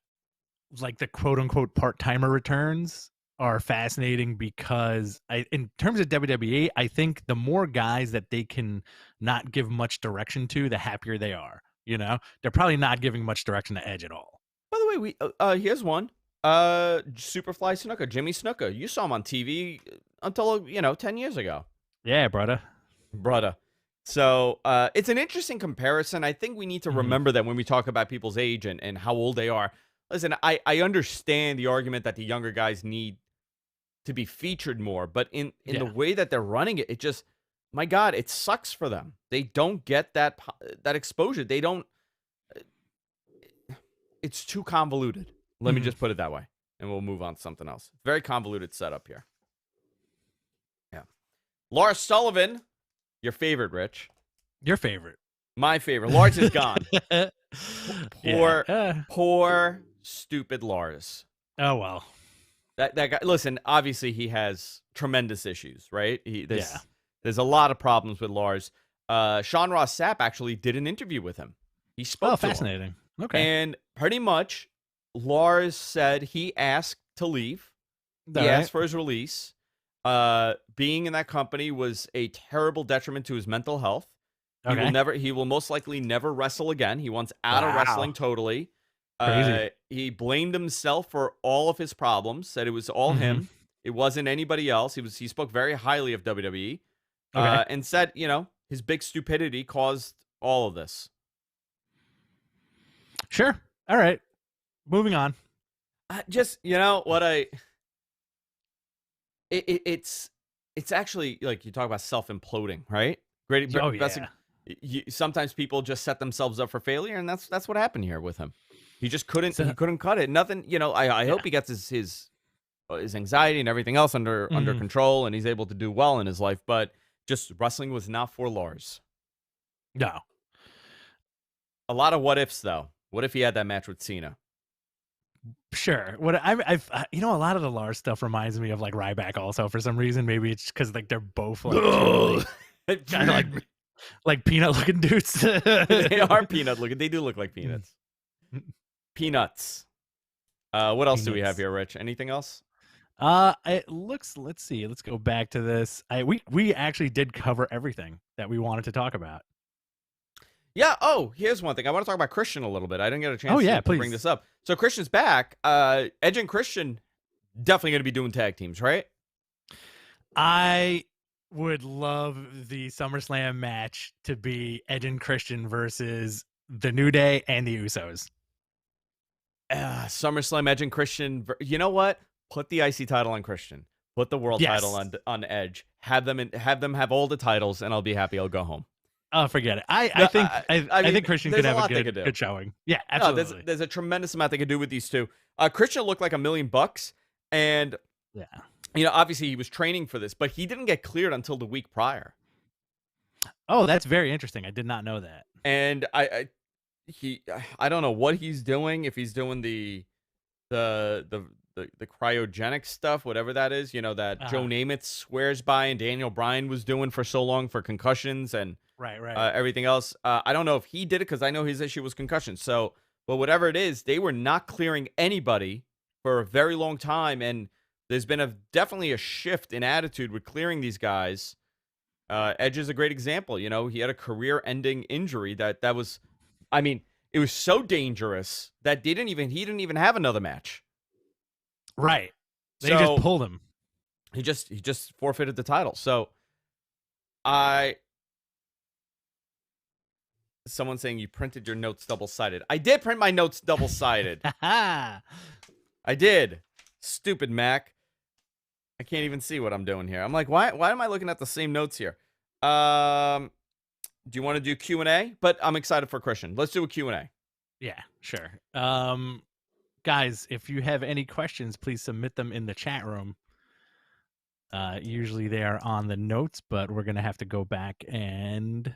quote unquote part-timer returns are fascinating because in terms of WWE, I think the more guys that they can not give much direction to, the happier they are. They're probably not giving much direction to Edge at all. By the way, here's one. Superfly Snuka, Jimmy Snuka. You saw him on TV until 10 years ago. Yeah, brother. So it's an interesting comparison. I think we need to remember that when we talk about people's age and how old they are. Listen, I understand the argument that the younger guys need to be featured more, but in the way that they're running it, it just, my God, it sucks for them. They don't get that exposure. They don't. It's too convoluted. Let me just put it that way, and we'll move on to something else. Very convoluted setup here. Yeah, Lar Sullivan, your favorite, Rich. Your favorite. My favorite. Lars is gone. Poor, stupid Lars. Oh well. That guy. Listen, obviously he has tremendous issues, right? There's a lot of problems with Lars. Sean Ross Sapp actually did an interview with him. He spoke. Oh, to fascinating. him. Okay. And pretty much, Lars said he asked to leave. All he right. asked for his release. Being in that company was a terrible detriment to his mental health. Okay. He will most likely never wrestle again. He wants out of wrestling totally. Crazy. He blamed himself for all of his problems, said it was all him. It wasn't anybody else. He spoke very highly of WWE. And said, his big stupidity caused all of this. Sure. All right. Moving on. Just, it's actually, like, you talk about self-imploding, right? Great. Oh, yeah. Sometimes people just set themselves up for failure, and that's what happened here with him. He just couldn't cut it. Nothing, I hope he gets his anxiety and everything else under control, and he's able to do well in his life, but just wrestling was not for Lars. No. A lot of what ifs, though. What if he had that match with Cena? Sure. What I've a lot of the Lars stuff reminds me of like Ryback also for some reason. Maybe it's because like they're both like kind of like peanut looking dudes. They are peanut looking. They do look like peanuts. Peanuts. What else do we have here, Rich? Anything else? Let's see. Let's go back to this. We actually did cover everything that we wanted to talk about. Yeah. Oh, here's one thing. I want to talk about Christian a little bit. I didn't get a chance to bring this up. So Christian's back. Edge and Christian definitely going to be doing tag teams, right? I would love the SummerSlam match to be Edge and Christian versus the New Day and the Usos. SummerSlam Edge and Christian. You know what? Put the IC title on Christian. Put the world title on Edge. Have them have all the titles, and I'll be happy. I'll go home. Oh, forget it. I think Christian could have a good showing. Yeah, absolutely. No, there's a tremendous amount they could do with these two. Christian looked like $1 million, and obviously he was training for this, but he didn't get cleared until the week prior. Oh, that's very interesting. I did not know that. And I don't know what he's doing. If he's doing the cryogenic stuff, whatever that is, that Joe Namath swears by and Daniel Bryan was doing for so long for concussions and everything else. I don't know if he did it because I know his issue was concussion. So, but whatever it is, they were not clearing anybody for a very long time, and there's been definitely a shift in attitude with clearing these guys. Edge is a great example. He had a career-ending injury that was, I mean, it was so dangerous that he didn't even have another match. Right. They just pulled him. He just forfeited the title. So someone's saying you printed your notes double-sided. I did print my notes double-sided. I did. Stupid Mac. I can't even see what I'm doing here. I'm like, why am I looking at the same notes here? Do you want to do Q&A? But I'm excited for Christian. Let's do a Q&A. Yeah, sure. Guys, if you have any questions, please submit them in the chat room. Usually they are on the notes, but we're going to have to go back and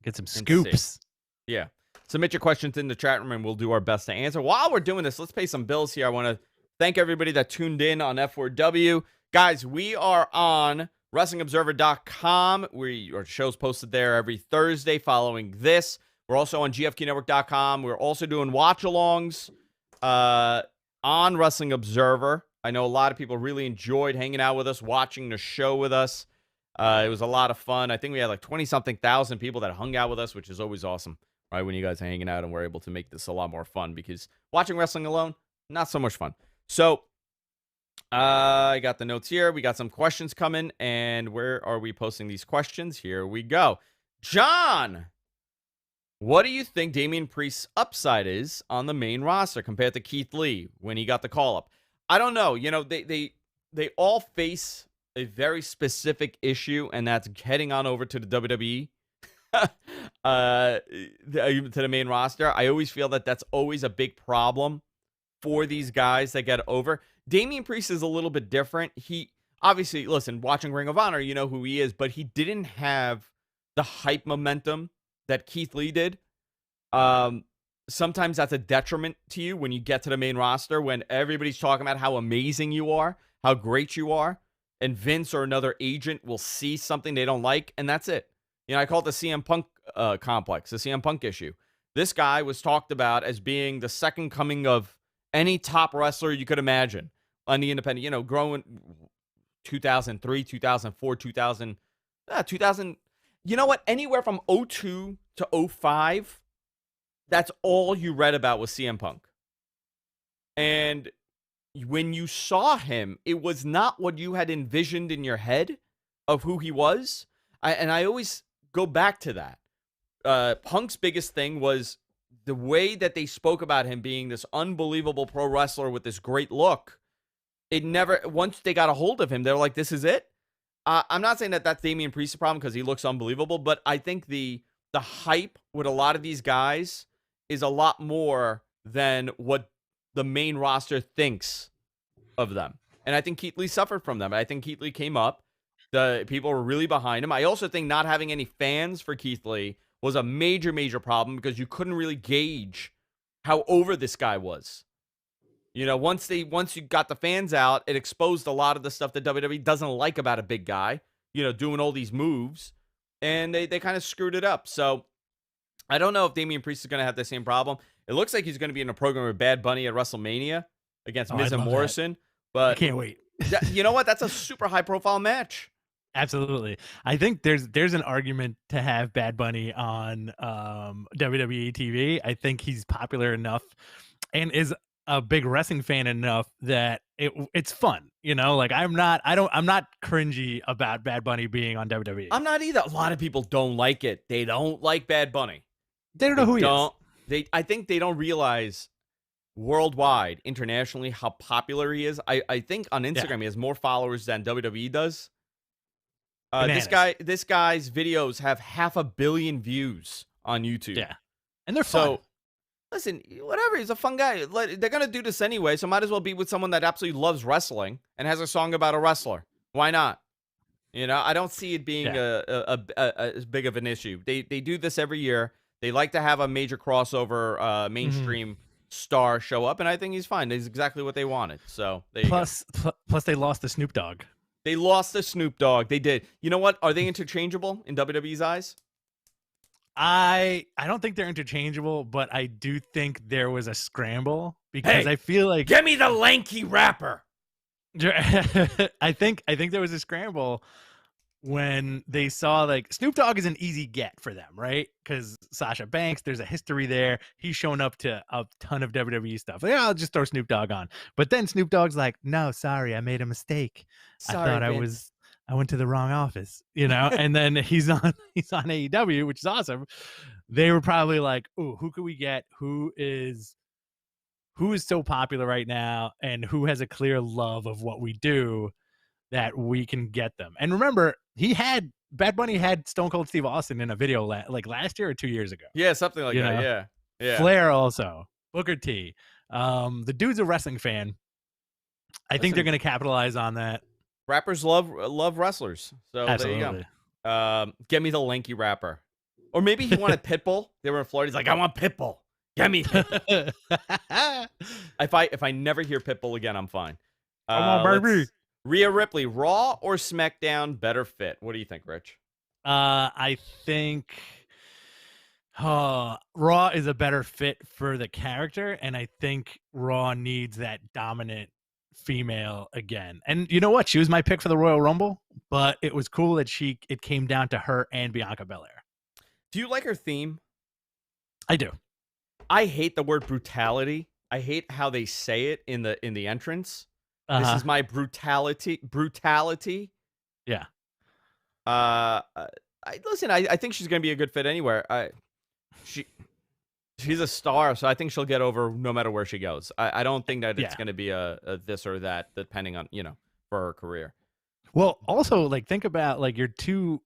get some scoops. Yeah. Submit your questions in the chat room, and we'll do our best to answer. While we're doing this, let's pay some bills here. I want to Thank everybody that tuned in on F4W. Guys, we are on WrestlingObserver.com. Our show's posted there every Thursday following this. We're also on GFQNetwork.com. We're also doing watch-alongs on Wrestling Observer. I know a lot of people really enjoyed hanging out with us, watching the show with us. It was a lot of fun. I think we had like 20-something thousand people that hung out with us, which is always awesome, right? When you guys are hanging out and we're able to make this a lot more fun, because watching wrestling alone, not so much fun. So I got the notes here. We got some questions coming, and where are we posting these questions? Here we go. John, what do you think Damian Priest's upside is on the main roster compared to Keith Lee when he got the call-up? I don't know. You know, they all face a very specific issue, and that's heading on over to the WWE, to the main roster. I always feel that that's always a big problem for these guys that get over. Damian Priest is a little bit different. He obviously, listen, watching Ring of Honor, you know who he is, but he didn't have the hype momentum that Keith Lee did. Sometimes that's a detriment to you when you get to the main roster, when everybody's talking about how amazing you are, how great you are, and Vince or another agent will see something they don't like, and that's it. You know, I call it the CM Punk complex, the CM Punk issue. This guy was talked about as being the second coming of any top wrestler you could imagine on the independent, you know, growing 2003, 2004, 2000, you know what? Anywhere from 02 to 05, that's all you read about was CM Punk. And when you saw him, it was not what you had envisioned in your head of who he was. And I always go back to that. Punk's biggest thing was the way that they spoke about him being this unbelievable pro wrestler with this great look. It never, once they got a hold of him, they were like, this is it. I'm not saying that that's Damian Priest's problem because he looks unbelievable, but I think the hype with a lot of these guys is a lot more than what the main roster thinks of them. And I think Keith Lee suffered from them. I think Keith Lee came up. The people were really behind him. I also think not having any fans for Keith Lee was a major, major problem because you couldn't really gauge how over this guy was. You know, once you got the fans out, it exposed a lot of the stuff that WWE doesn't like about a big guy, you know, doing all these moves, and they kind of screwed it up. So I don't know if Damian Priest is going to have the same problem. It looks like he's going to be in a program with Bad Bunny at WrestleMania against Miz and Morrison. But I can't wait. You know what? That's a super high-profile match. Absolutely. I think there's an argument to have Bad Bunny on WWE TV. I think he's popular enough and is a big wrestling fan enough that it's fun. You know, like I'm not cringy about Bad Bunny being on WWE. I'm not either. A lot of people don't like it. They don't like Bad Bunny. They don't know who he is. I think they don't realize worldwide, internationally, how popular he is. I think on Instagram he has more followers than WWE does. This guy's videos have 500 million views on YouTube. Yeah, and they're fun. So, listen, whatever. He's a fun guy. They're gonna do this anyway, so might as well be with someone that absolutely loves wrestling and has a song about a wrestler. Why not? You know, I don't see it being as big of an issue. They do this every year. They like to have a major crossover mainstream star show up, and I think he's fine. He's exactly what they wanted. So plus they lost the Snoop Dogg. They lost the Snoop Dogg. They did. You know what? Are they interchangeable in WWE's eyes? I don't think they're interchangeable, but I do think there was a scramble because I feel like give me the lanky rapper. I think there was a scramble when they saw like Snoop Dogg is an easy get for them, right? Because Sasha Banks, there's a history there. He's shown up to a ton of WWE stuff. Like, I'll just throw Snoop Dogg on. But then Snoop Dogg's like, no, sorry, I made a mistake. Sorry, I thought I went to the wrong office, you know? And then he's on AEW, which is awesome. They were probably like, oh, who could we get? Who is so popular right now and who has a clear love of what we do that we can get them. And remember, Bad Bunny had Stone Cold Steve Austin in a video like last year or 2 years ago. Yeah, something like that. Know? Yeah. Flair also. Booker T. The dude's a wrestling fan. I think they're going to capitalize on that. Rappers love wrestlers. So absolutely. There you go. Get me the lanky rapper. Or maybe he wanted Pitbull. They were in Florida. He's like, I want Pitbull. Get me Pitbull. If I never hear Pitbull again, I'm fine. Come on, baby. Rhea Ripley, Raw or SmackDown better fit? What do you think, Rich? I think Raw is a better fit for the character, and I think Raw needs that dominant female again. And you know what? She was my pick for the Royal Rumble, but it was cool that it came down to her and Bianca Belair. Do you like her theme? I do. I hate the word brutality. I hate how they say it in the entrance. This is my brutality. Yeah. I think she's gonna be a good fit anywhere. She's a star, so I think she'll get over no matter where she goes. I don't think that it's gonna be a this or that, depending on for her career. Well, also like think about like your two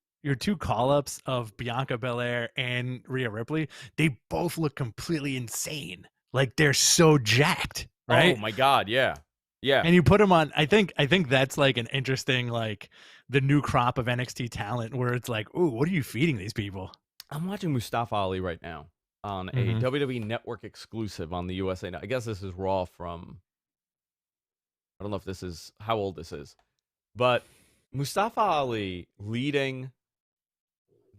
call-ups of Bianca Belair and Rhea Ripley. They both look completely insane. Like they're so jacked, right? Oh my god, yeah. Yeah. And you put them on, I think that's like an interesting, like the new crop of NXT talent where it's like, ooh, what are you feeding these people? I'm watching Mustafa Ali right now on a WWE Network exclusive on the USA. I guess this is Raw from, I don't know if this is, how old this is, but Mustafa Ali leading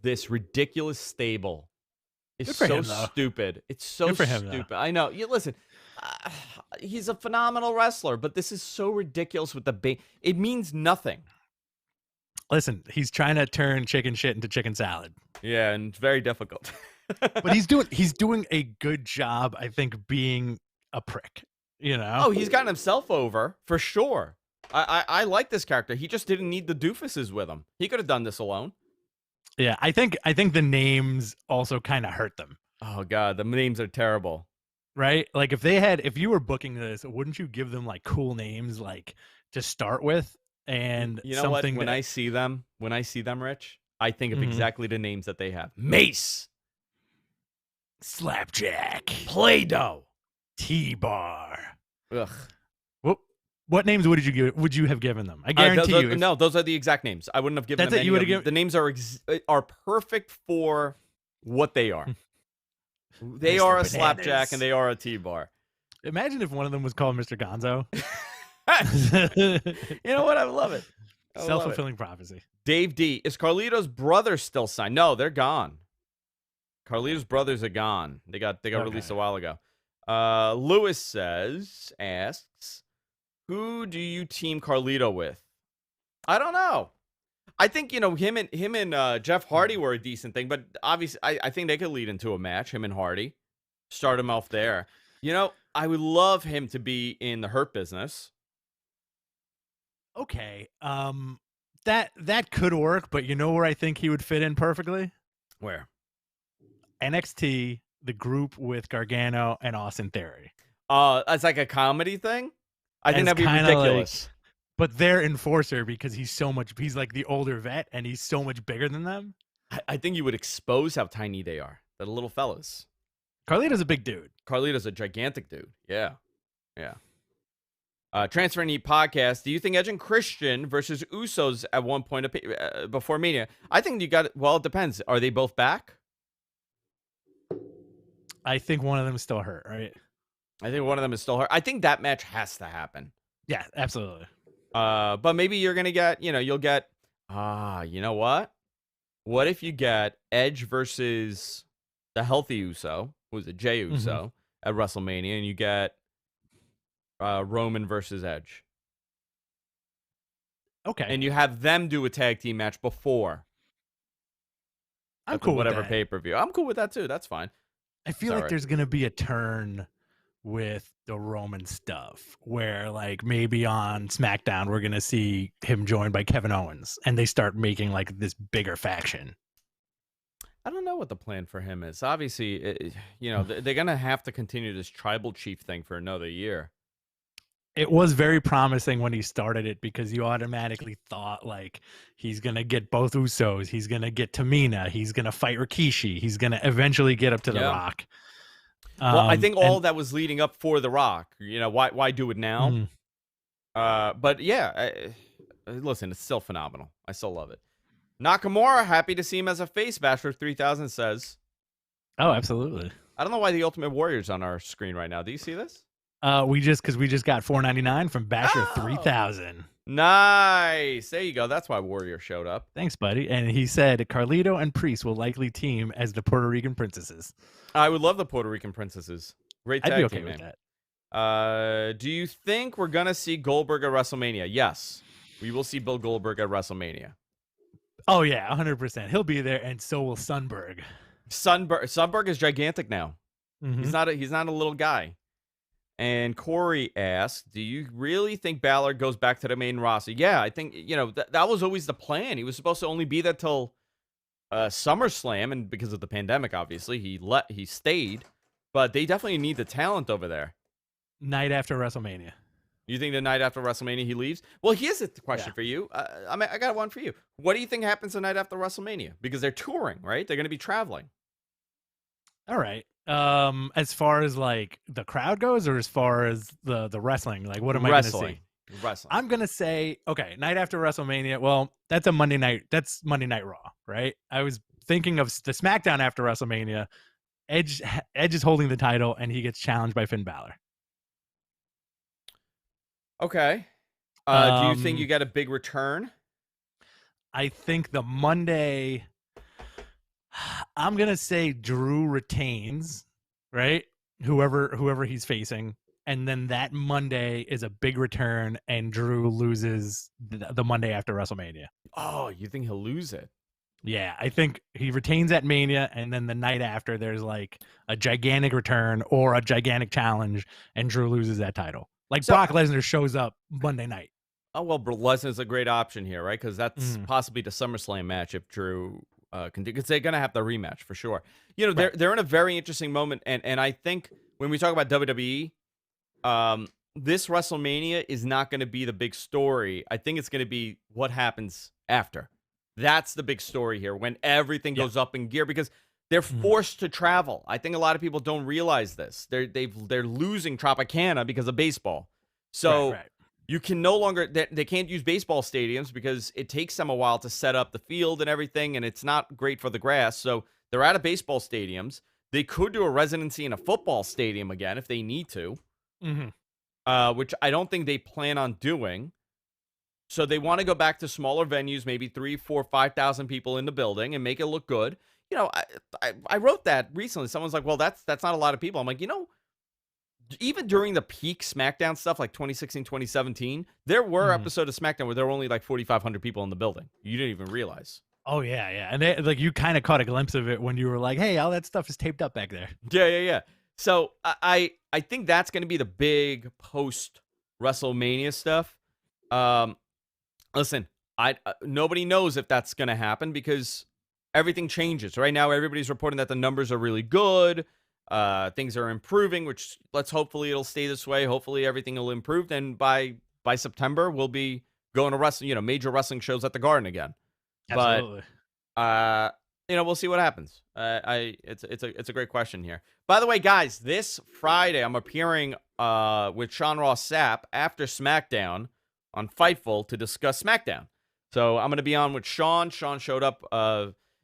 this ridiculous stable is so stupid. It's so stupid. I know. Listen, he's a phenomenal wrestler, but this is so ridiculous with the it means nothing. Listen, he's trying to turn chicken shit into chicken salad. Yeah, and it's very difficult. But he's doing a good job, I think, being a prick. Oh, he's gotten himself over for sure. I like this character. He just didn't need the doofuses with him. He could have done this alone. Yeah, I think the names also kind of hurt them. Oh god, the names are terrible. Right? Like if you were booking this, wouldn't you give them like cool names like to start with? And you know what? When I see them, Rich, I think of exactly the names that they have. Mace, Slapjack, Play-Doh, T-Bar. Ugh. What names would you have given them? I guarantee you. No, those are the exact names. I wouldn't have given them any. The names are perfect for what they are. They are a Slapjack and they are a T-Bar. Imagine if one of them was called Mr. Gonzo. You know what? I love it. Self-fulfilling prophecy. Dave D. Is Carlito's brother still signed? No, they're gone. Carlito's brothers are gone. They got released a while ago. Lewis asks, who do you team Carlito with? I don't know. I think him and Jeff Hardy were a decent thing, but obviously I think they could lead into a match. Him and Hardy, start him off there. I would love him to be in the Hurt Business. Okay, that could work, but you know where I think he would fit in perfectly? Where? NXT, the group with Gargano and Austin Theory. It's like a comedy thing. I think that'd be ridiculous. But they're enforcer because he's like the older vet and he's so much bigger than them. I think you would expose how tiny they are. They're little fellas. Carlito's a big dude. Carlito's a gigantic dude. Yeah. Transfer Need Podcast. Do you think Edge and Christian versus Usos at one point before Mania? I think you got it. Well, it depends. Are they both back? I think one of them is still hurt, right? I think one of them is still hurt. I think that match has to happen. Yeah, absolutely. But maybe you're going to get, you'll get, you know what? What if you get Edge versus the healthy Uso, who's it, Jey Uso, at WrestleMania, and you get Roman versus Edge. Okay. And you have them do a tag team match before. I'm cool with whatever that. pay-per-view. I'm cool with that too. That's fine. I feel like there's going to be a turn with the Roman stuff where like maybe on SmackDown we're going to see him joined by Kevin Owens and they start making like this bigger faction. I don't know what the plan for him is. Obviously, they're going to have to continue this tribal chief thing for another year. It was very promising when he started it because you automatically thought like he's going to get both Usos. He's going to get Tamina. He's going to fight Rikishi. He's going to eventually get up to The Rock. Well, I think all that was leading up for The Rock. Why do it now? But yeah, listen, it's still phenomenal. I still love it. Nakamura, happy to see him as a face. Bachelor 3000 says. Oh, absolutely. I don't know why the Ultimate Warrior's on our screen right now. Do you see this? We just got $4.99 from Basher Oh. 3000. Nice. There you go. That's why Warrior showed up. Thanks, buddy. And he said Carlito and Priest will likely team as the Puerto Rican Princesses. I would love the Puerto Rican Princesses. Great tag I'd be okay team with name. that. Do you think we're gonna see Goldberg at WrestleMania? Yes, we will see Bill Goldberg at WrestleMania. Oh yeah, 100%. He'll be there, and so will Sunberg. Sunberg is gigantic now. Mhm. He's not a little guy. And Corey asked, do you really think Balor goes back to the main roster? Yeah, I think, that was always the plan. He was supposed to only be there till SummerSlam, and because of the pandemic, obviously, he stayed. But they definitely need the talent over there. Night after WrestleMania. You think the night after WrestleMania he leaves? Well, here's a question for you. I got one for you. What do you think happens the night after WrestleMania? Because they're touring, right? They're going to be traveling. All right. As far as like the crowd goes, or as far as the wrestling, like what am I going to see? Wrestling. I'm gonna say, okay, night after WrestleMania. Well, that's a Monday night. That's Monday Night Raw, right? I was thinking of the SmackDown after WrestleMania. Edge is holding the title, and he gets challenged by Finn Balor. Okay. Do you think you get a big return? I think the Monday, I'm gonna say Drew retains, right? Whoever he's facing, and then that Monday is a big return, and Drew loses the Monday after WrestleMania. Oh, you think he'll lose it? Yeah, I think he retains at Mania, and then the night after there's like a gigantic return or a gigantic challenge, and Drew loses that title. Like Brock Lesnar shows up Monday night. Oh, well, Lesnar's a great option here, right? Because that's possibly the SummerSlam match if Drew can do, because they're going to have the rematch for sure. They're in a very interesting moment, and I think when we talk about WWE, this WrestleMania is not going to be the big story. I think it's going to be what happens after. That's the big story here, when everything goes up in gear, because they're forced to travel. I think a lot of people don't realize this. They're losing Tropicana because of baseball. So you can no longer, they can't use baseball stadiums because it takes them a while to set up the field and everything, and it's not great for the grass. So they're out of baseball stadiums. They could do a residency in a football stadium again if they need to, which I don't think they plan on doing. So they want to go back to smaller venues, maybe 3,000, 4,000, 5,000 people in the building, and make it look good. I wrote that recently. Someone's like, well, that's not a lot of people. I'm like, even during the peak SmackDown stuff, like 2016, 2017, there were episodes of SmackDown where there were only like 4,500 people in the building. You didn't even realize. Oh, yeah. And you kind of caught a glimpse of it when you were like, hey, all that stuff is taped up back there. Yeah. So I think that's going to be the big post-WrestleMania stuff. Listen, nobody knows if that's going to happen because everything changes. Right now, everybody's reporting that the numbers are really good. Things are improving, which hopefully it'll stay this way. Hopefully everything will improve. And by September, we'll be going to wrestling, major wrestling shows at the Garden again. Absolutely. But, we'll see what happens. It's a great question here. By the way, guys, this Friday, I'm appearing with Sean Ross Sapp after SmackDown on Fightful to discuss SmackDown. So I'm going to be on with Sean. Sean showed up.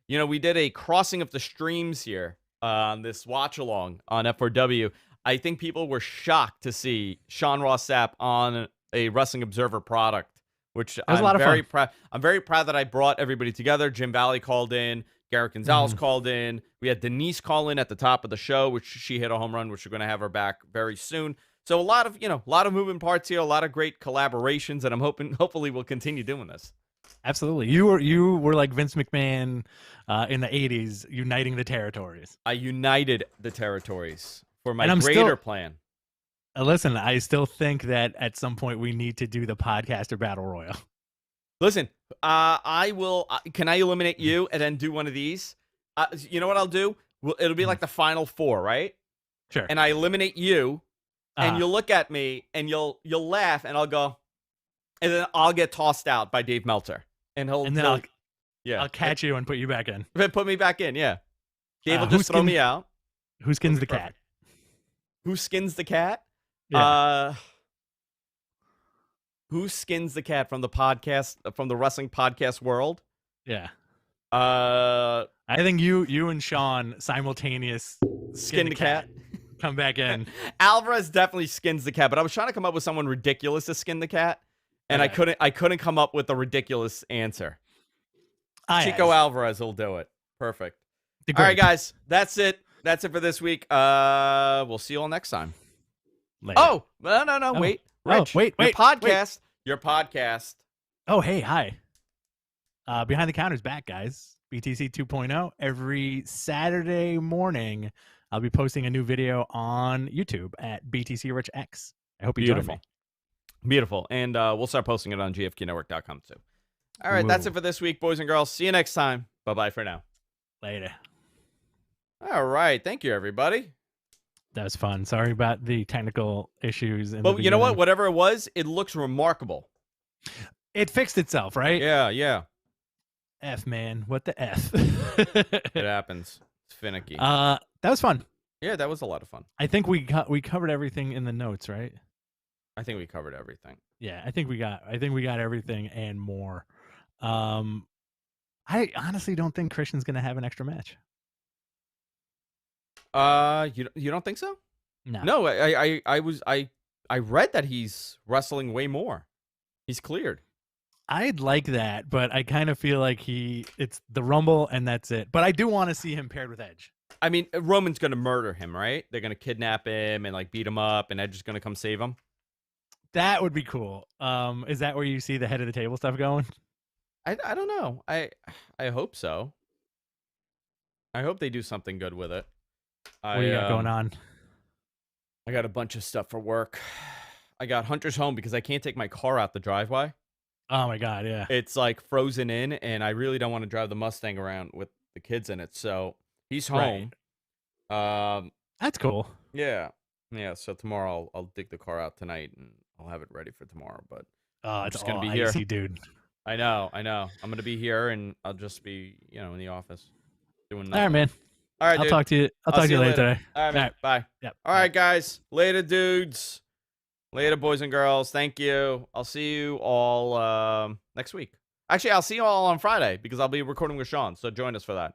We did a crossing of the streams here on this watch along on F4W. I think people were shocked to see Sean Ross Sapp on a Wrestling Observer product, which I'm very proud. I'm very proud that I brought everybody together. Jim Valley called in. Garrett Gonzalez called in. We had Denise call in at the top of the show, which she hit a home run, which we're going to have her back very soon. So a lot of moving parts here, a lot of great collaborations, and I'm hopefully we'll continue doing this. Absolutely. You were like Vince McMahon in the 80s, uniting the territories. I united the territories for my greater plan. Listen, I still think that at some point we need to do the podcaster battle royal. Listen, I will. Can I eliminate you and then do one of these? You know what I'll do? It'll be like the final four, right? Sure. And I eliminate you, and you'll look at me, and you'll laugh, and I'll go, and then I'll get tossed out by Dave Meltzer, and I'll catch you and put you back in. Put me back in, yeah. Dave will just throw me out. Who skins the cat? Who skins the cat? Yeah. Who skins the cat from the podcast, from the wrestling podcast world? Yeah. I I think you and Sean simultaneous Skin the cat. Come back in. Alvarez definitely skins the cat, but I was trying to come up with someone ridiculous to skin the cat, and I couldn't come up with a ridiculous answer. Chico Alvarez will do it. Perfect. All right, guys, that's it. That's it for this week. We'll see you all next time. Later. Oh, no, wait. Rich, wait. Your podcast. Oh, hey, hi. Behind the Counter's back, guys. BTC 2.0. Every Saturday morning, I'll be posting a new video on YouTube at BTC Rich X. I hope you join me. Beautiful. And we'll start posting it on gfknetwork.com too. All right, that's it for this week, boys and girls. See you next time. Bye-bye for now. Later. All right. Thank you, everybody. That was fun. Sorry about the technical issues. But you know what? Whatever it was, it looks remarkable. It fixed itself, right? Yeah. F, man. What the F? It happens. It's finicky. That was fun. Yeah, that was a lot of fun. I think we covered everything in the notes, right? I think we covered everything. Yeah, I think we got everything and more. I honestly don't think Christian's gonna have an extra match. You don't think so? No. I read that he's wrestling way more. He's cleared. I'd like that, but I kind of feel like it's the Rumble and that's it. But I do want to see him paired with Edge. I mean, Roman's gonna murder him, right? They're gonna kidnap him and like beat him up, and Edge is gonna come save him. That would be cool. Is that where you see the head of the table stuff going? I don't know. I hope so. I hope they do something good with it. What do you got going on? I got a bunch of stuff for work. I got Hunter's home because I can't take my car out the driveway. Oh my god, yeah. It's like frozen in, and I really don't want to drive the Mustang around with the kids in it. So he's home. Right. That's cool. Yeah. So tomorrow I'll dig the car out tonight, and I'll have it ready for tomorrow. But it's just gonna be here, dude. I know. I'm gonna be here, and I'll just be, in the office doing nothing. All right, man. All right, I'll talk to you. I'll talk to you later today. All right, man. Bye. Yep. All right, guys. Later, dudes. Later, boys and girls. Thank you. I'll see you all next week. Actually, I'll see you all on Friday because I'll be recording with Sean. So join us for that.